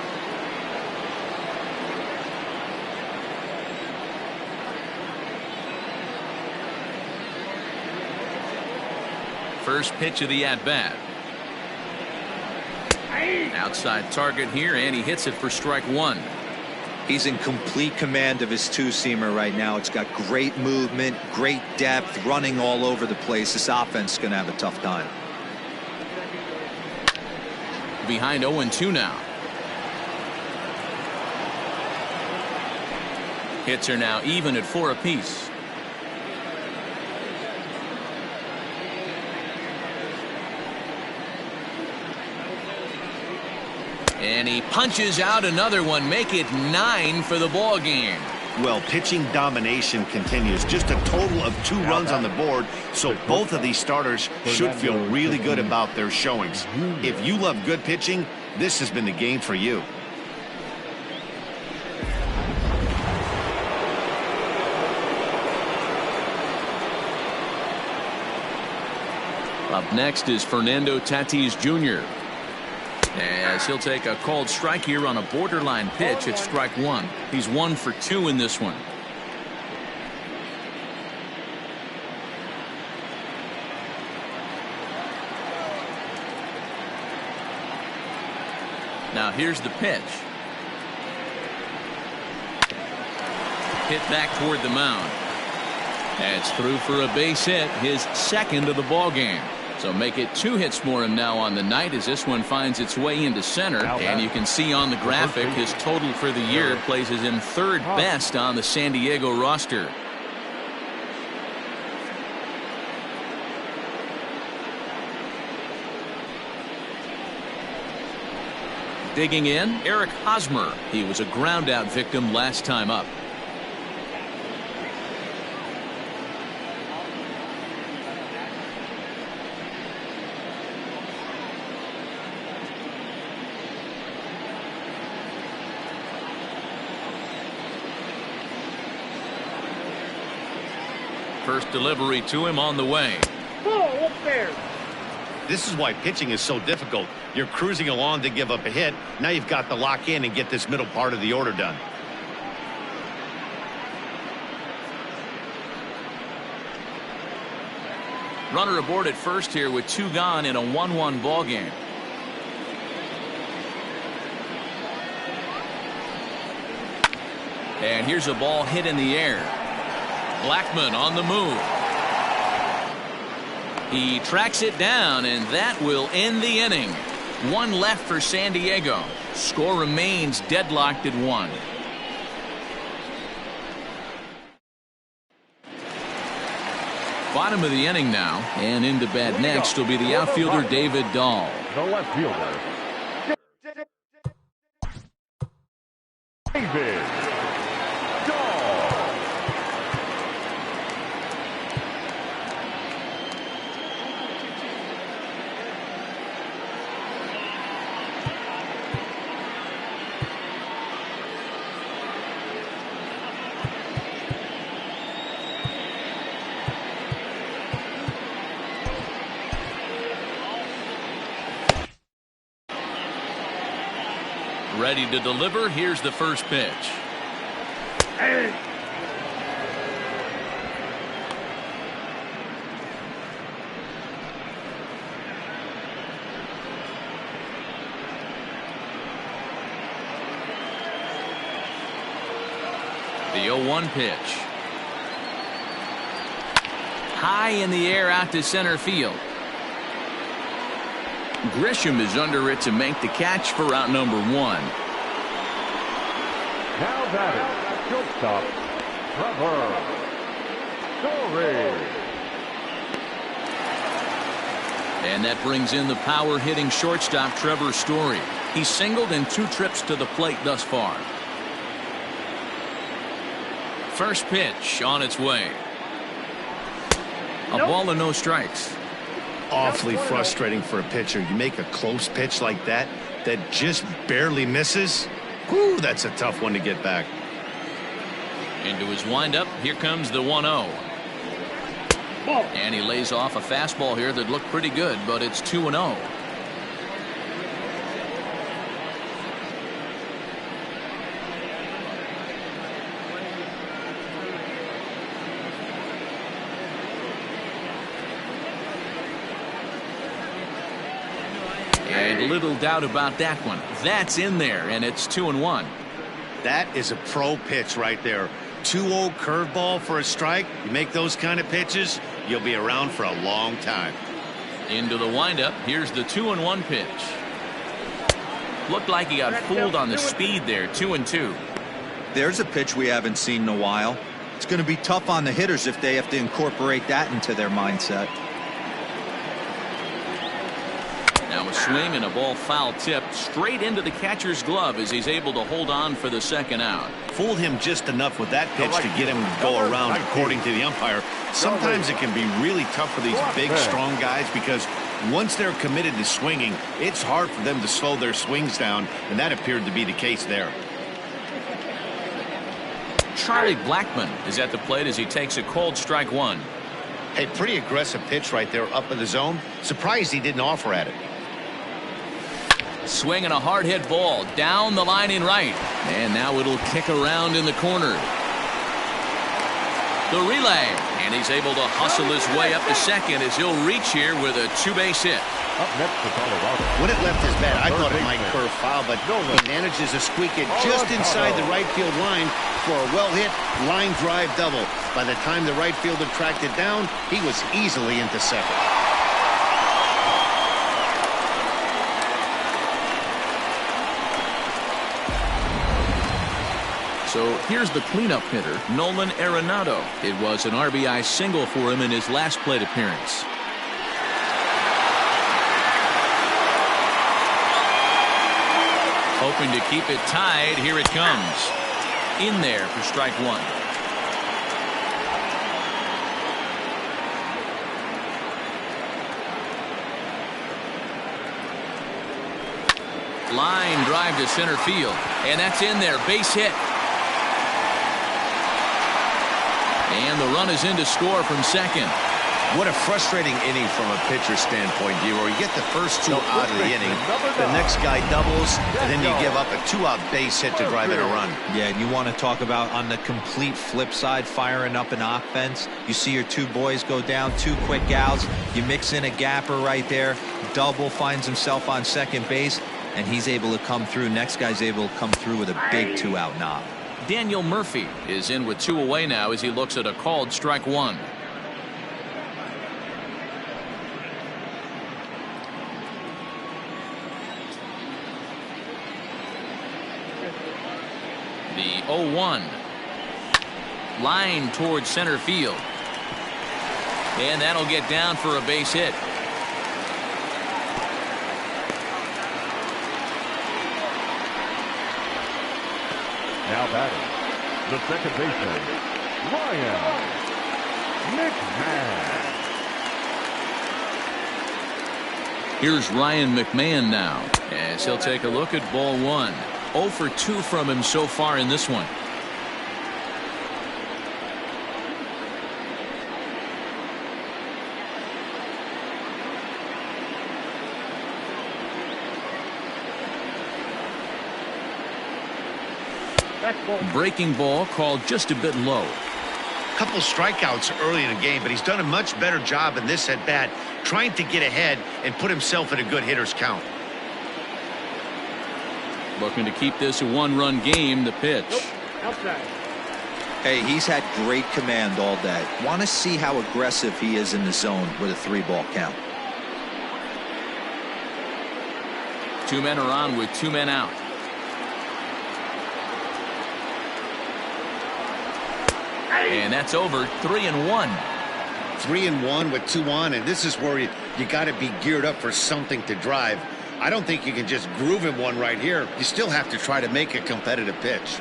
First pitch of the at-bat. Outside target here, and he hits it for strike 1. He's in complete command of his 2-seamer right now. It's got great movement, great depth, running all over the place. This offense is going to have a tough time. Behind 0-2 now. Hits are now even at 4 apiece. And he punches out another one, make it 9 for the ball game. Well, pitching domination continues. Just a total of 2 runs on the board, so both of these starters should feel really good about their showings. If you love good pitching, this has been the game for you. Up next is Fernando Tatis Jr. as he'll take a called strike here on a borderline pitch at strike 1. He's 1 for 2 in this one. Now here's the pitch. Hit back toward the mound. That's through for a base hit, his second of the ball game. So make it 2 hits for him now on the night as this one finds its way into center. And you can see on the graphic his total for the year places him 3rd best on the San Diego roster. Digging in, Eric Hosmer. He was a ground out victim last time up. First delivery to him on the way. Ball, up there. This is why pitching is so difficult. You're cruising along to give up a hit. Now you've got to lock in and get this middle part of the order done. Runner aboard at first here with 2 gone in a 1-1 ball game. And here's a ball hit in the air. Blackmon on the move. He tracks it down, and that will end the inning. 1 left for San Diego. Score remains deadlocked at 1. Bottom of the inning now, and into bat next will be the outfielder David Dahl. The left fielder, David Dahl. Ready to deliver. Here's the first pitch. The 0-1 pitch. High in the air out to center field. Grisham is under it to make the catch for out number 1. Now batting, shortstop, Trevor Story. And that brings in the power hitting shortstop Trevor Story. He's singled in 2 trips to the plate thus far. First pitch on its way. A ball and no strikes. Awfully frustrating for a pitcher. You make a close pitch like that just barely misses. Whew, that's a tough one to get back. Into his windup. Here comes the 1-0. And he lays off a fastball here that looked pretty good, but it's 2-0. And little doubt about that one. That's in there, and it's 2-1. That is a pro pitch right there. 2-0 curveball for a strike. You make those kind of pitches, you'll be around for a long time. Into the windup. Here's the 2-1 pitch. Looked like he got fooled on the speed there. 2-2. There's a pitch we haven't seen in a while. It's going to be tough on the hitters if they have to incorporate that into their mindset. Now a swing and a ball foul tipped straight into the catcher's glove as he's able to hold on for the second out. Fooled him just enough with that pitch to get him to go around according to the umpire. Sometimes it can be really tough for these big, strong guys because once they're committed to swinging, it's hard for them to slow their swings down, and that appeared to be the case there. Charlie Blackmon is at the plate as he takes a cold strike 1. Hey, pretty aggressive pitch right there up in the zone. Surprised he didn't offer at it. Swing and a hard hit ball down the line in right. And now it'll kick around in the corner. The relay. And he's able to hustle his way up to second as he'll reach here with a 2-base hit. Up next to Colorado. When it left his bat, I thought it might curve foul, but he manages to squeak it just inside the right field line for a well-hit line drive double. By the time the right fielder tracked it down, he was easily into second. So here's the cleanup hitter, Nolan Arenado. It was an RBI single for him in his last plate appearance. Hoping to keep it tied. Here it comes. In there for strike 1. Line drive to center field. And that's in there. Base hit. And the run is in to score from second. What a frustrating inning from a pitcher standpoint, Dero. You get the first 2 out of the inning. The next guy doubles, and then you give up a 2-out base hit to drive in a run. Yeah, and you want to talk about on the complete flip side, firing up an offense. You see your 2 boys go down, 2 quick outs. You mix in a gapper right there. Double finds himself on second base, and he's able to come through. Next guy's able to come through with a big 2-out knock. Daniel Murphy is in with 2 away now as he looks at a called strike 1. The 0-1. Line towards center field. And that'll get down for a base hit. Now batting, the second baseman, Ryan McMahon. Here's Ryan McMahon now as he'll take a look at ball 1. 0 for 2 from him so far in this one. That's ball. Breaking ball called just a bit low. Couple strikeouts early in the game, but he's done a much better job in this at bat, trying to get ahead and put himself in a good hitter's count. Looking to keep this a one-run game. The pitch. Nope. Outside. Hey, he's had great command all day. Want to see how aggressive he is in the zone with a 3-ball count. 2 men are on with 2 men out. And that's over. 3-1. 3-1 with 2 on, and this is where you got to be geared up for something to drive. I don't think you can just groove him one right here. You still have to try to make a competitive pitch.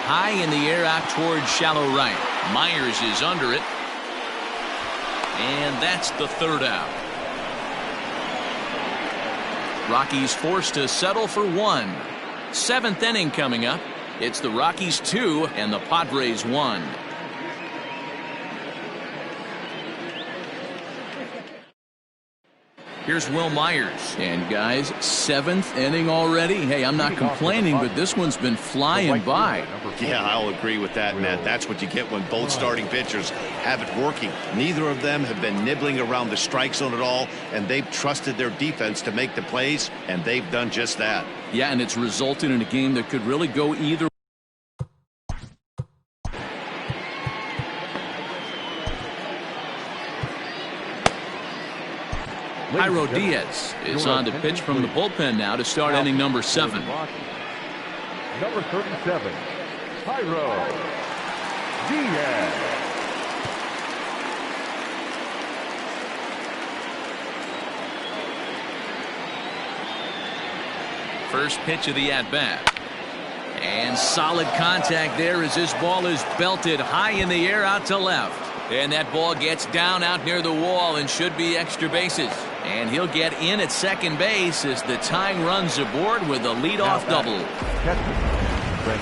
High in the air out towards shallow right. Myers is under it. And that's the 3rd out. Rockies forced to settle for 1. 7th inning coming up. It's the Rockies 2 and the Padres 1. Here's Will Myers. And guys, 7th inning already. Hey, I'm not complaining, but this one's been flying by. Yeah, I'll agree with that, Matt. That's what you get when both starting pitchers have it working. Neither of them have been nibbling around the strike zone at all, and they've trusted their defense to make the plays, and they've done just that. Yeah, and it's resulted in a game that could really go either way. Jairo Diaz is on to pitch from the bullpen now to start inning number 7. Number 37, Jairo Diaz. First pitch of the at-bat. And solid contact there as this ball is belted high in the air out to left. And that ball gets down out near the wall and should be extra bases. And he'll get in at second base as the tying runs aboard with a leadoff double.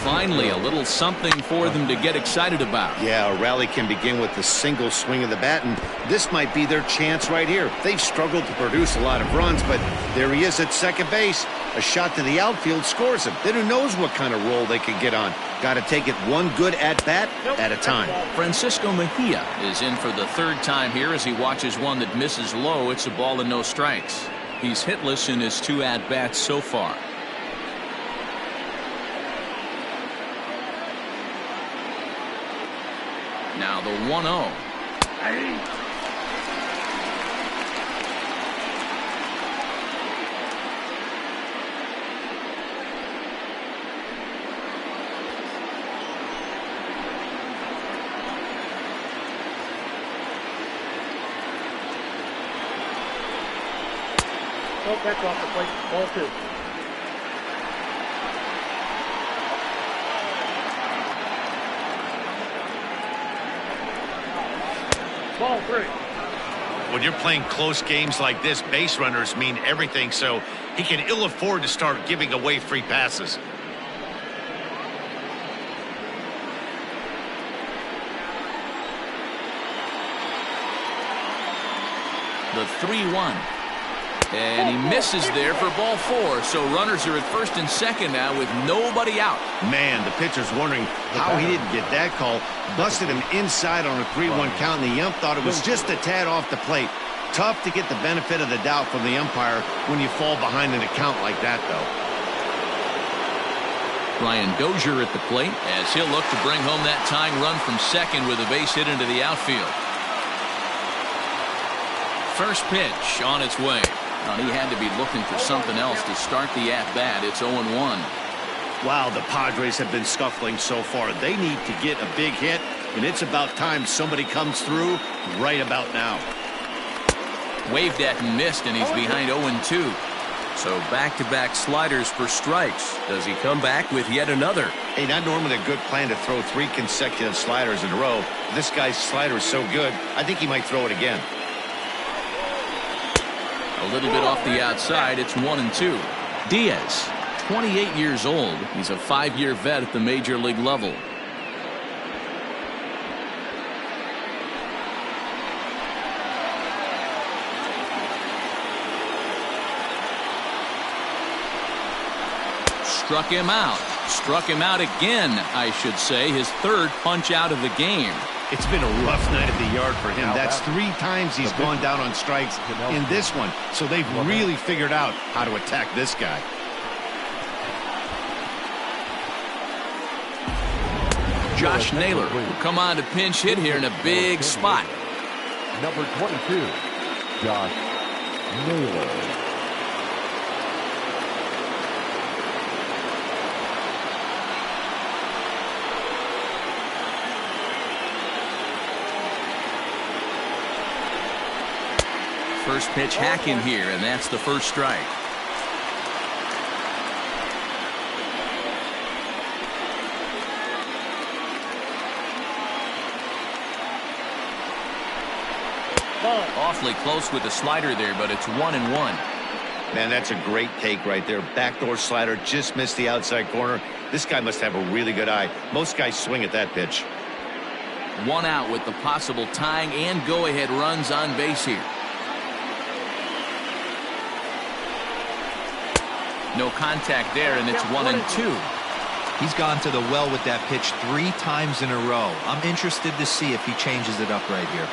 Finally, a little something for them to get excited about. Yeah, a rally can begin with a single swing of the bat, and this might be their chance right here. They've struggled to produce a lot of runs, but there he is at second base. A shot to the outfield scores him. Then who knows what kind of roll they could get on. Got to take it one good at-bat at a time. Francisco Mejia is in for the 3rd time here as he watches one that misses low. It's a ball and no strikes. He's hitless in his 2 at-bats so far. Now the 1-0. Nope, that's off the plate. Ball 2. Ball 3. When you're playing close games like this, base runners mean everything, so he can ill afford to start giving away free passes. The 3-1. And he misses there for ball 4. So runners are at first and second now with nobody out. Man, the pitcher's wondering how he didn't get that call. Busted him inside on a 3-1 count, and the ump thought it was just a tad off the plate. Tough to get the benefit of the doubt from the umpire when you fall behind in a count like that, though. Brian Dozier at the plate as he'll look to bring home that tying run from second with a base hit into the outfield. First pitch on its way. Well, he had to be looking for something else to start the at-bat. It's 0-1. Wow, the Padres have been scuffling so far. They need to get a big hit, and it's about time somebody comes through right about now. Waved at and missed, and he's behind 0-2. So back-to-back sliders for strikes. Does he come back with yet another? Hey, not normally a good plan to throw 3 consecutive sliders in a row. This guy's slider is so good, I think he might throw it again. A little bit off the outside. It's 1-2. Diaz, 28 years old. He's a 5-year vet at the major league level. Struck him out. Struck him out again, I should say. His third punch out of the game. It's been a rough night at the yard for him. That's 3 times he's gone down on strikes in this one. So they've really figured out how to attack this guy. Josh Naylor will come on to pinch hit here in a big spot. Number 22, Josh Naylor. First pitch hacking here, and that's the first strike. Awfully close with the slider there, but it's 1-1. Man, that's a great take right there. Backdoor slider just missed the outside corner. This guy must have a really good eye. Most guys swing at that pitch. 1 out with the possible tying and go-ahead runs on base here. No contact there, and it's 1-2. He's gone to the well with that pitch 3 times in a row. I'm interested to see if he changes it up right here.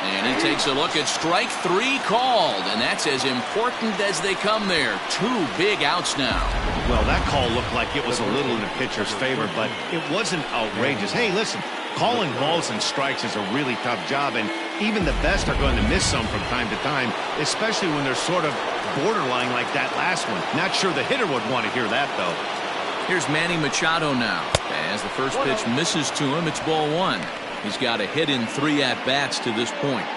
And he takes a look at strike 3 called, and that's as important as they come there. 2 big outs now. Well, that call looked like it was a little in the pitcher's favor, but it wasn't outrageous. Hey, listen, calling balls and strikes is a really tough job, and even the best are going to miss some from time to time, especially when they're sort of borderline like that last one. Not sure the hitter would want to hear that, though. Here's Manny Machado now. As the first pitch misses to him, it's ball 1. He's got a hit in 3 at-bats to this point.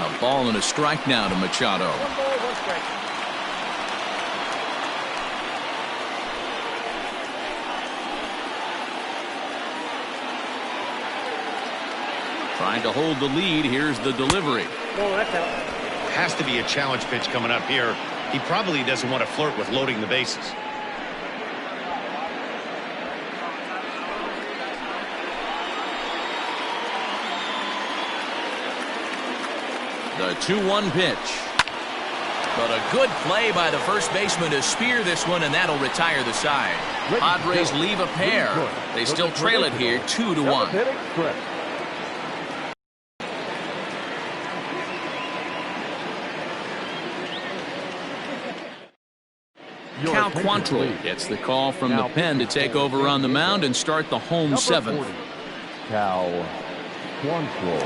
A ball and a strike now to Machado. 1 ball, 1 strike. Trying to hold the lead. Here's the delivery. No, that's out. Has to be a challenge pitch coming up here. He probably doesn't want to flirt with loading the bases. The 2-1 pitch. But a good play by the first baseman to spear this one, and that'll retire the side. Padres leave a pair. They still trail it here 2-1. Cal Quantrill gets the call from the pen to take over on the mound and start the home 7th. Cal Quantrill.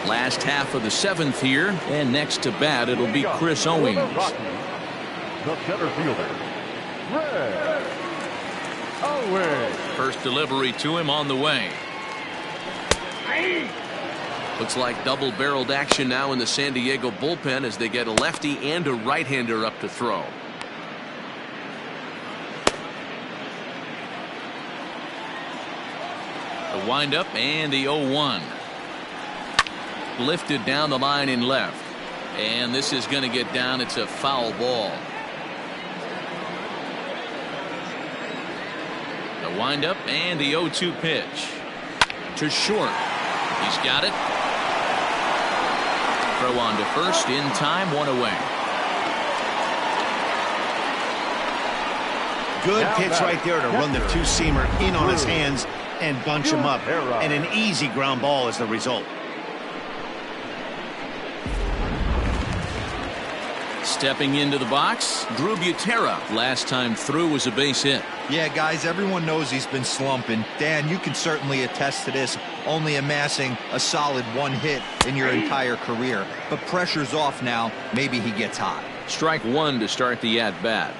Last half of the 7th here, and next to bat it'll be Chris Owings. The center fielder, Red Owings. First delivery to him on the way. Looks like double-barreled action now in the San Diego bullpen as they get a lefty and a right-hander up to throw. The windup and the 0-1. Lifted down the line in left. And this is going to get down. It's a foul ball. The windup and the 0-2 pitch. To short. He's got it. Throw on to first in time, 1 away. Good pitch right there to run the 2-seamer in on his hands and bunch him up. And an easy ground ball is the result. Stepping into the box, Drew Butera. Last time through was a base hit. Yeah, guys, everyone knows he's been slumping. Dan, you can certainly attest to this, only amassing a solid 1 hit in your entire career. But pressure's off now. Maybe he gets hot. Strike 1 to start the at-bat.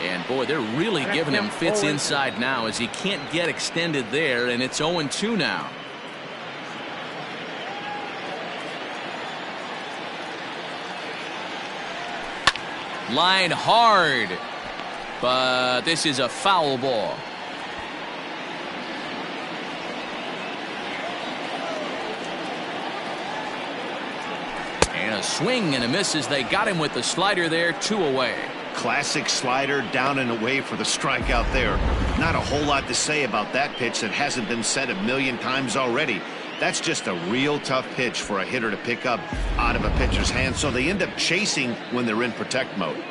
And boy, they're really giving him fits inside now as he can't get extended there, and it's 0-2 now. Line hard, but this is a foul ball. swing and a miss as they got him with the slider there, 2 away. Classic slider, down and away for the strikeout there. Not a whole lot to say about that pitch that hasn't been said a million times already. That's just a real tough pitch for a hitter to pick up out of a pitcher's hand, so they end up chasing when they're in protect mode.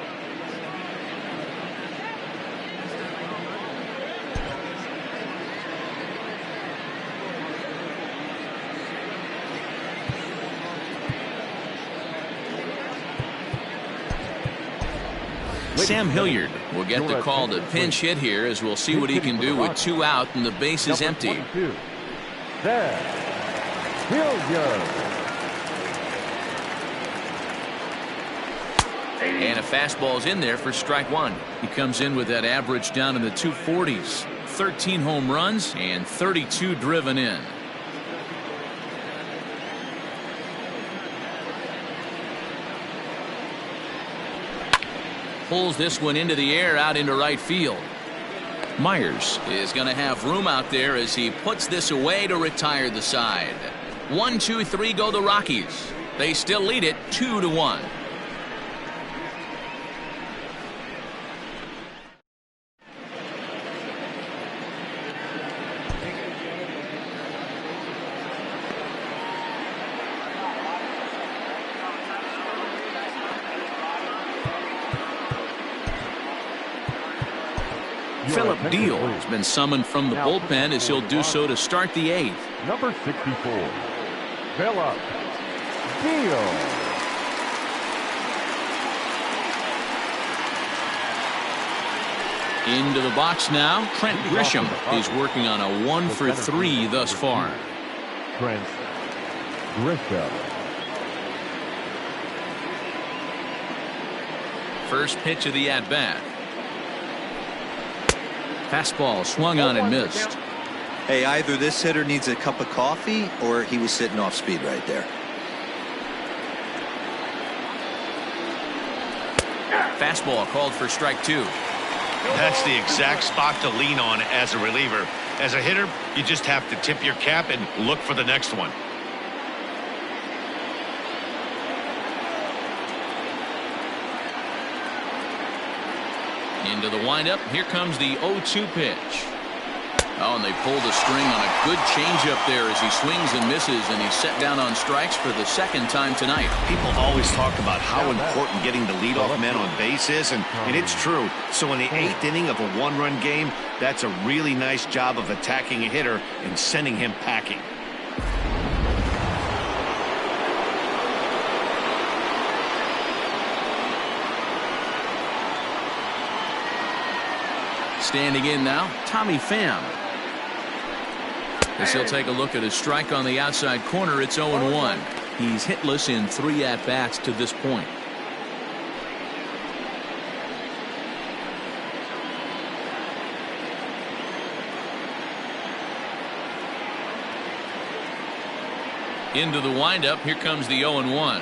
Sam Hilliard will get the call to pinch hit here, as we'll see what he can do with 2 out and the base is empty. There, Hilliard. And a fastball's in there for strike 1. He comes in with that average down in the 240s. 13 home runs and 32 driven in. Pulls this one into the air out into right field. Myers is going to have room out there as he puts this away to retire the side. 1, 2, 3 go the Rockies. They still lead it 2-1. Philip Deal has been summoned from the bullpen as he'll do so to start the 8th. Number 64, Philip Deal. Into the box now, Trent Grisham. He's working on a 1 for 3 thus far. Trent Grisham. First pitch of the at-bat. Fastball swung on and missed. Hey, either this hitter needs a cup of coffee or he was sitting off speed right there. Fastball called for strike 2. That's the exact spot to lean on as a reliever. As a hitter, you just have to tip your cap and look for the next one. Into the windup. Here comes the 0-2 pitch. Oh, and they pull the string on a good changeup there as he swings and misses, and he's set down on strikes for the 2nd time tonight. People always talk about how important getting the leadoff man on base is, and it's true. So in the 8th inning of a 1-run game, that's a really nice job of attacking a hitter and sending him packing. Standing in now, Tommy Pham. As he'll take a look at his strike on the outside corner, it's 0-1. He's hitless in 3 at-bats to this point. Into the windup, here comes the 0-1.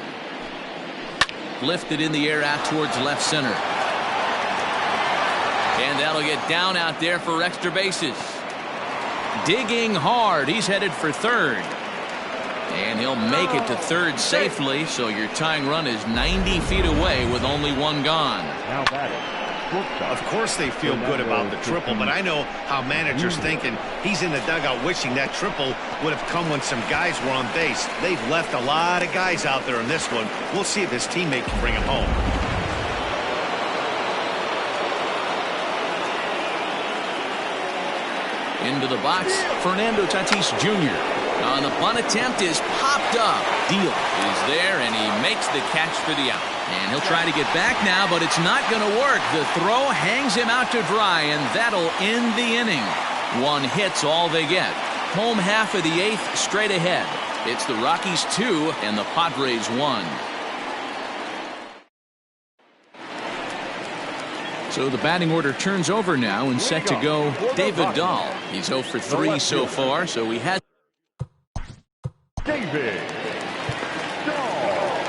Lifted in the air out towards left center. And that'll get down out there for extra bases. Digging hard. He's headed for 3rd. And he'll make it to 3rd safely, so your tying run is 90 feet away with only 1 gone. Now batting. Of course they feel good about the triple, but I know how managers think, and he's in the dugout wishing that triple would have come when some guys were on base. They've left a lot of guys out there in this one. We'll see if his teammate can bring him home. Into the box, Fernando Tatis Jr. On the bunt attempt is popped up. Deal is there, and he makes the catch for the out. And he'll try to get back now, but it's not going to work. The throw hangs him out to dry, and that'll end the inning. 1 hit's all they get. Home half of the 8th straight ahead. It's the Rockies 2 and the Padres 1. So the batting order turns over now, and set to go David Dahl. He's 0 for 3 so far, so he had David Dahl.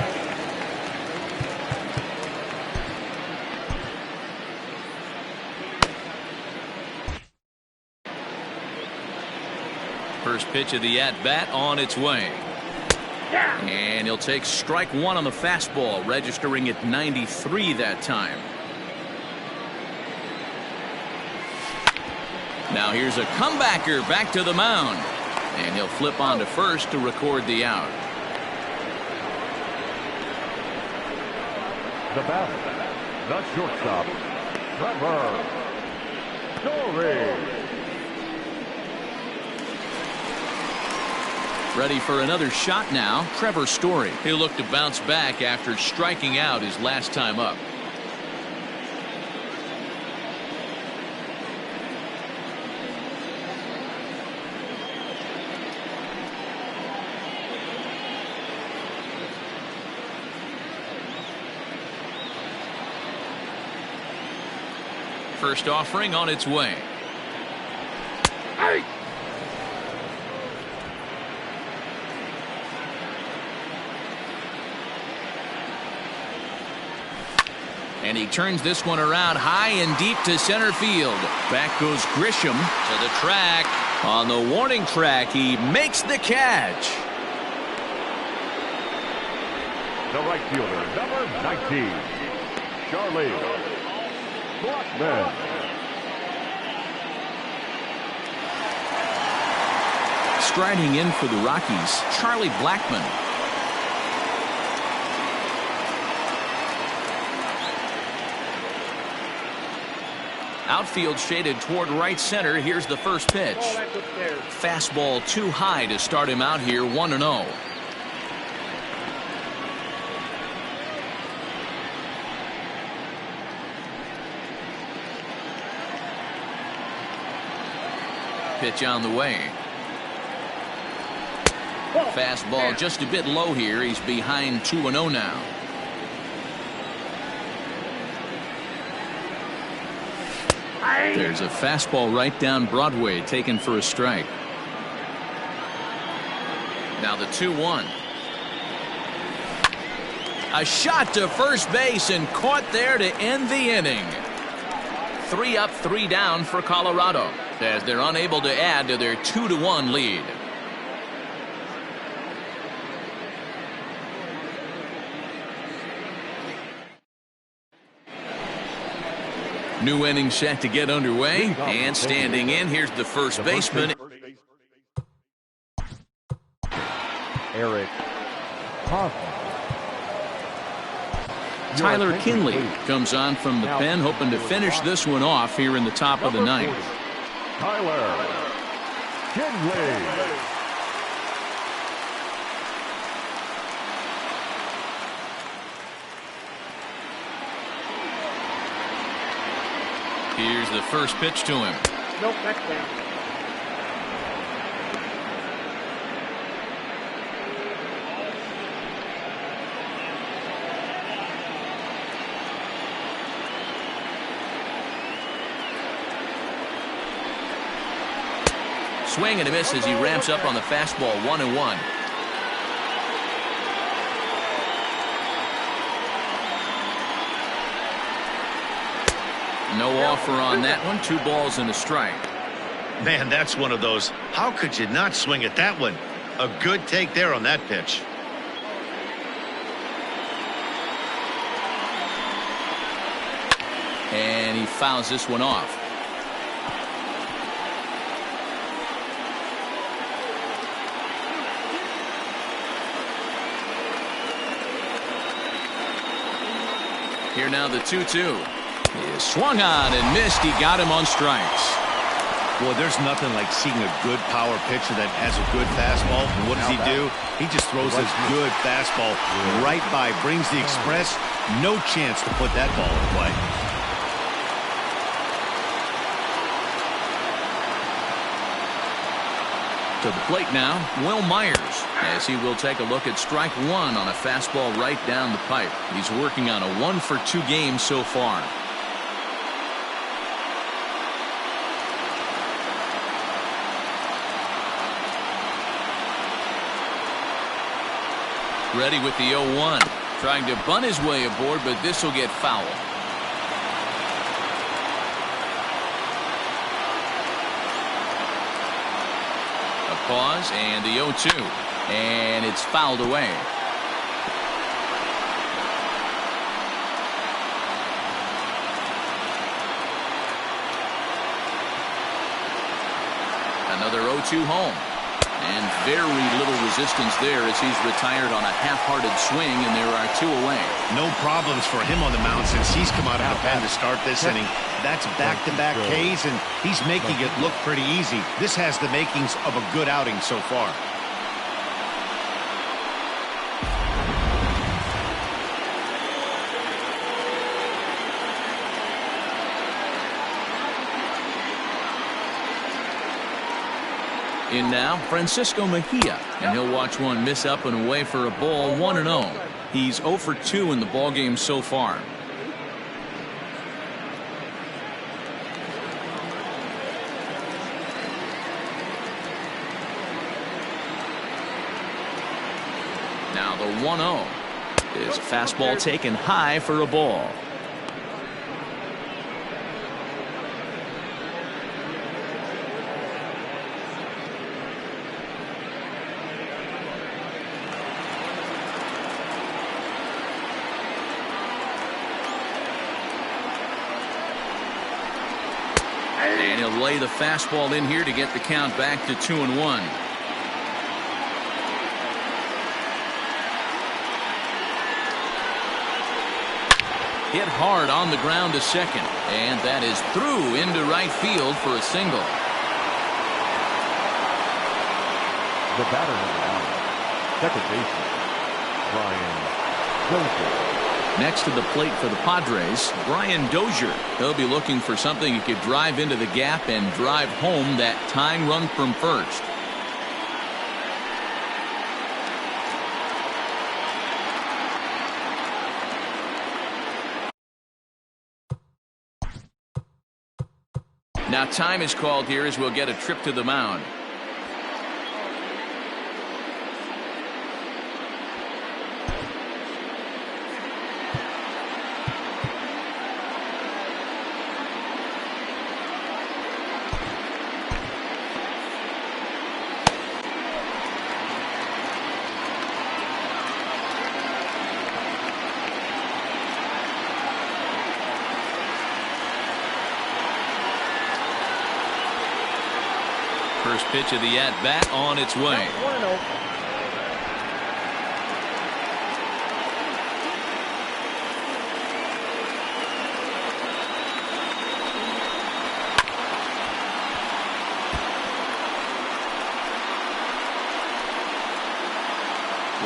First pitch of the at-bat on its way. And he'll take strike one on the fastball, registering at 93 that time. Now here's a comebacker back to the mound. And he'll flip on to first to record the out. The batter, the shortstop, Trevor Story. Ready for another shot now, Trevor Story. He'll look to bounce back after striking out his last time up. First offering on its way. Hey! And he turns this one around high and deep to center field. Back goes Grisham to the track. On the warning track, he makes the catch. The right fielder, number 19, Charlie Blackman. Striding in for the Rockies, Charlie Blackman. Outfield shaded toward right center. Here's the first pitch. Fastball too high to start him out here, 1-0. Pitch on the way. Fastball just a bit low here. He's behind 2-0 now. There's a fastball right down Broadway, taken for a strike. Now the 2-1. A shot to first base and caught there to end the inning. 3 up, 3 down for Colorado as they're unable to add to their 2-1 lead. New inning set to get underway, and standing in, here's the first baseman. Eric Hosmer. Tyler Kinley comes on from the pen, hoping to finish this one off here in the top of the ninth. Tyler Kinley. Here's the first pitch to him. Nope, that's down. Swing and a miss as he ramps up on the fastball, 1-1. No offer on that one. 2 balls and a strike. Man, that's one of those. How could you not swing at that one? A good take there on that pitch. And he fouls this one off. Here now the 2-2. He is swung on and missed. He got him on strikes. Well, there's nothing like seeing a good power pitcher that has a good fastball. And what does he do? He just throws this good fastball right by, brings the express. No chance to put that ball in play. To the plate now, Will Myers, as he will take a look at strike one on a fastball right down the pipe. He's working on a 1-for-2 game so far. Ready with the 0-1. Trying to bunt his way aboard, but this will get foul. A pause and the 0-2. And it's fouled away. Another 0-2 home. And very little resistance there as he's retired on a half-hearted swing, and there are 2 away. No problems for him on the mound since he's come out of the pen to start this inning. That's back-to-back Ks, and he's making it look pretty easy. This has the makings of a good outing so far. In now, Francisco Mejia, and he'll watch one miss up and away for a ball, 1-0. He's 0 for 2 in the ballgame so far. Now the 1-0 is a fastball taken high for a ball. And he'll lay the fastball in here to get the count back to 2-1. Hit hard on the ground to second, and that is through into right field for a single. The batter now, second baseman, Brian Dozier. Next to the plate for the Padres, Brian Dozier. He'll be looking for something he could drive into the gap and drive home that tying run from first. Now time is called here as we'll get a trip to the mound. First pitch of the at-bat on its way. 1-0.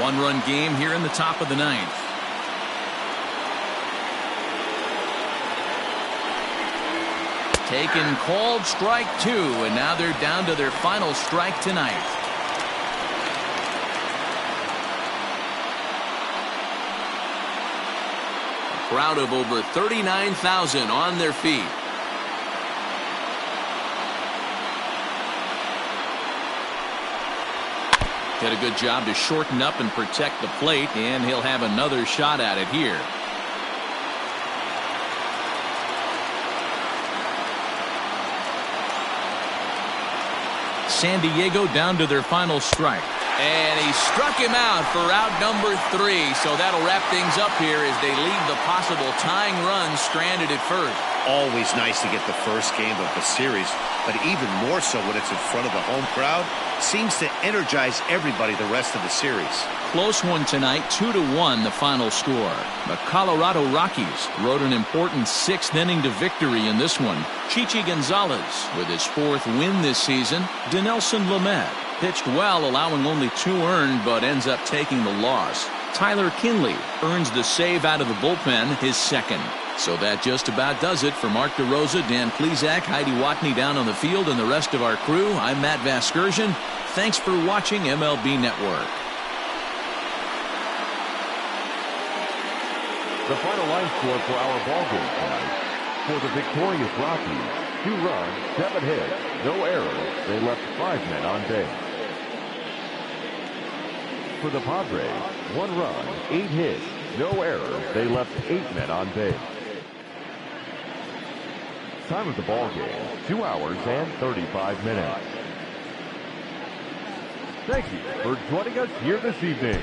One-run game here in the top of the ninth. Taken, called strike 2, and now they're down to their final strike tonight. A crowd of over 39,000 on their feet. Did a good job to shorten up and protect the plate, and he'll have another shot at it here. San Diego down to their final strike. And he struck him out for out number 3. So that'll wrap things up here as they leave the possible tying run stranded at first. Always nice to get the first game of the series, but even more so when it's in front of a home crowd. Seems to energize everybody the rest of the series. Close one tonight, 2-1 the final score. The Colorado Rockies rode an important 6th inning to victory in this one. Chichi Gonzalez with his 4th win this season. Dinelson Lamet pitched well, allowing only 2 earned, but ends up taking the loss. Tyler Kinley earns the save out of the bullpen, his 2nd. So that just about does it for Mark DeRosa, Dan Plesac, Heidi Watney down on the field, and the rest of our crew. I'm Matt Vasgersian. Thanks for watching MLB Network. The final line score for our ballgame tonight. For the victorious Rockies, 2 runs, 7 hits, no errors. They left 5 men on base. For the Padres, 1 run, 8 hits, no errors. They left 8 men on base. Time of the ball game, 2 hours and 35 minutes. Thank you for joining us here this evening.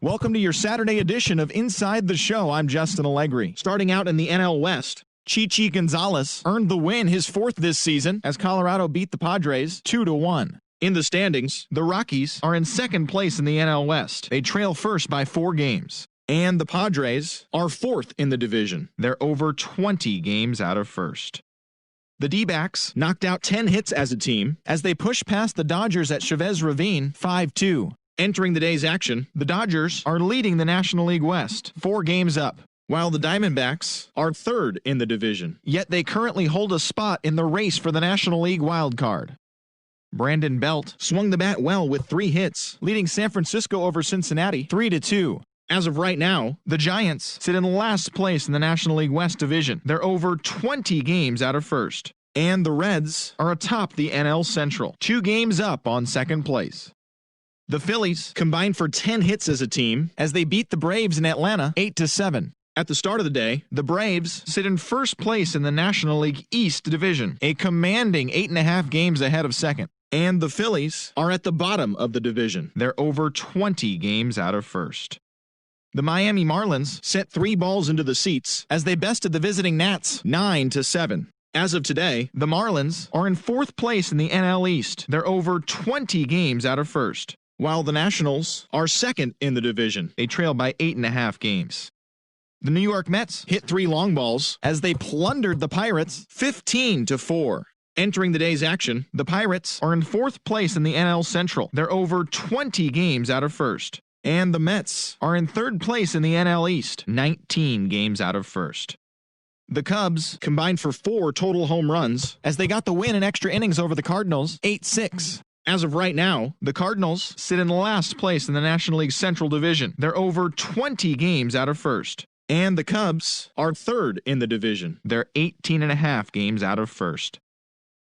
Welcome to your Saturday edition of Inside the Show. I'm Justin Allegri. Starting out in the NL West, Chichi Gonzalez earned the win, his fourth this season, as Colorado beat the Padres 2-1. In the standings, the Rockies are in second place in the NL West. They trail first by 4 games. And the Padres are fourth in the division. They're over 20 games out of first. The D-backs knocked out 10 hits as a team as they pushed past the Dodgers at Chavez Ravine 5-2. Entering the day's action, the Dodgers are leading the National League West, 4 games up, while the Diamondbacks are third in the division. Yet they currently hold a spot in the race for the National League wild card. Brandon Belt swung the bat well with 3 hits, leading San Francisco over Cincinnati 3-2. As of right now, the Giants sit in last place in the National League West division. They're over 20 games out of first. And the Reds are atop the NL Central, 2 games up on second place. The Phillies combined for 10 hits as a team as they beat the Braves in Atlanta 8-7. At the start of the day, the Braves sit in first place in the National League East division, a commanding 8.5 games ahead of second. And the Phillies are at the bottom of the division. They're over 20 games out of first. The Miami Marlins sent 3 balls into the seats as they bested the visiting Nats 9-7. As of today, the Marlins are in fourth place in the NL East. They're over 20 games out of first, while the Nationals are second in the division. They trail by 8.5 games. The New York Mets hit 3 long balls as they plundered the Pirates 15-4. Entering the day's action, the Pirates are in fourth place in the NL Central. They're over 20 games out of first. And the Mets are in third place in the NL East, 19 games out of first. The Cubs combined for 4 total home runs as they got the win in extra innings over the Cardinals 8-6. As of right now, the Cardinals sit in last place in the National League Central Division. They're over 20 games out of first. And the Cubs are third in the division. They're 18.5 games out of first.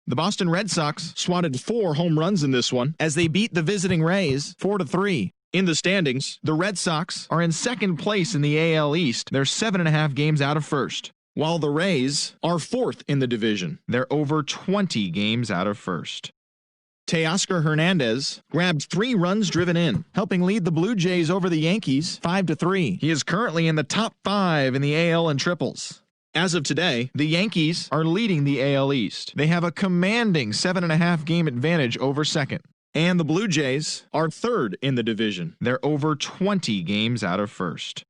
The Boston Red Sox swatted 4 home runs in this one as they beat the visiting Rays 4-3. In the standings, the Red Sox are in second place in the AL East. They're 7.5 games out of first, while the Rays are fourth in the division. They're over 20 games out of first. Teoscar Hernandez grabbed 3 runs driven in, helping lead the Blue Jays over the Yankees 5-3. He is currently in the top 5 in the AL in triples. As of today, the Yankees are leading the AL East. They have a commanding 7.5 game advantage over second. And the Blue Jays are third in the division. They're over 20 games out of first.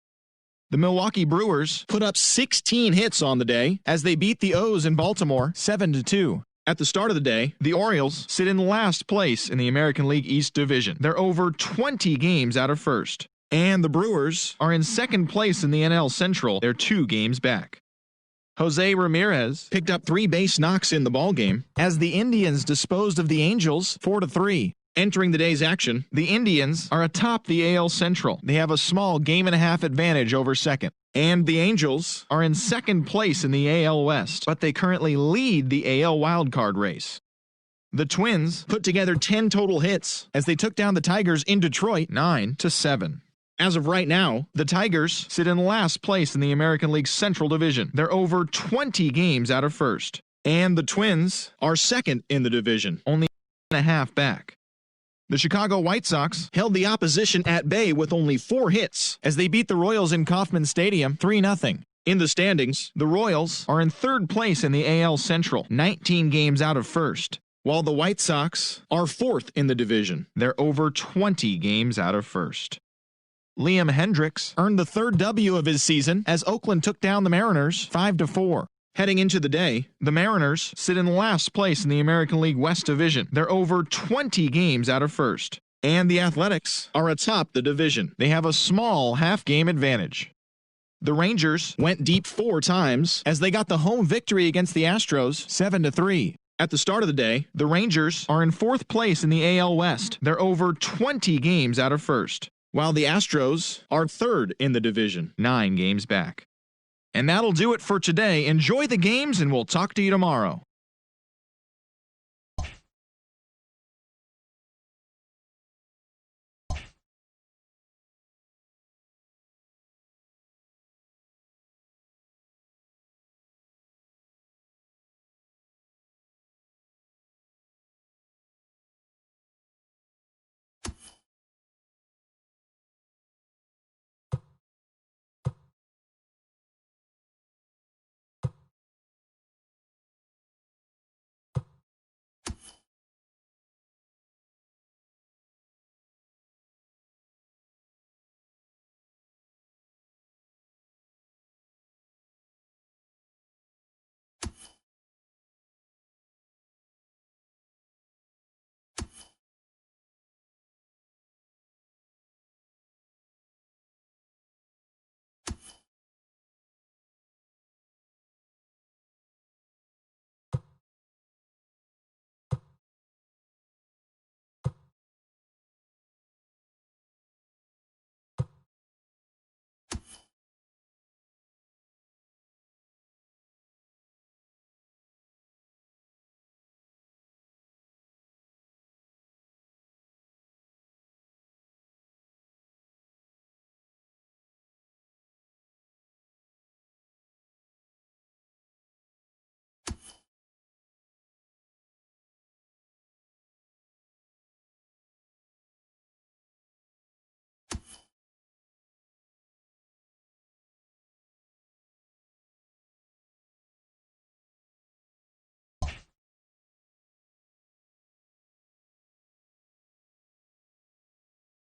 The Milwaukee Brewers put up 16 hits on the day as they beat the O's in Baltimore 7-2. At the start of the day, the Orioles sit in last place in the American League East Division. They're over 20 games out of first. And the Brewers are in second place in the NL Central. They're 2 games back. Jose Ramirez picked up 3 base knocks in the ballgame as the Indians disposed of the Angels 4-3. Entering the day's action, the Indians are atop the AL Central. They have a small 1.5 game advantage over second. And the Angels are in second place in the AL West, but they currently lead the AL wildcard race. The Twins put together 10 total hits as they took down the Tigers in Detroit 9-7. As of right now, the Tigers sit in last place in the American League Central Division. They're over 20 games out of first. And the Twins are second in the division, only 1.5 back. The Chicago White Sox held the opposition at bay with only 4 hits as they beat the Royals in Kauffman Stadium 3-0. In the standings, the Royals are in third place in the AL Central, 19 games out of first, while the White Sox are fourth in the division. They're over 20 games out of first. Liam Hendricks earned the 3rd W of his season as Oakland took down the Mariners 5-4. Heading into the day, the Mariners sit in last place in the American League West Division. They're over 20 games out of first. And the Athletics are atop the division. They have a small half-game advantage. The Rangers went deep 4 times as they got the home victory against the Astros 7-3. At the start of the day, the Rangers are in 4th place in the AL West. They're over 20 games out of first, while the Astros are 3rd in the division, 9 games back. And that'll do it for today. Enjoy the games, and we'll talk to you tomorrow.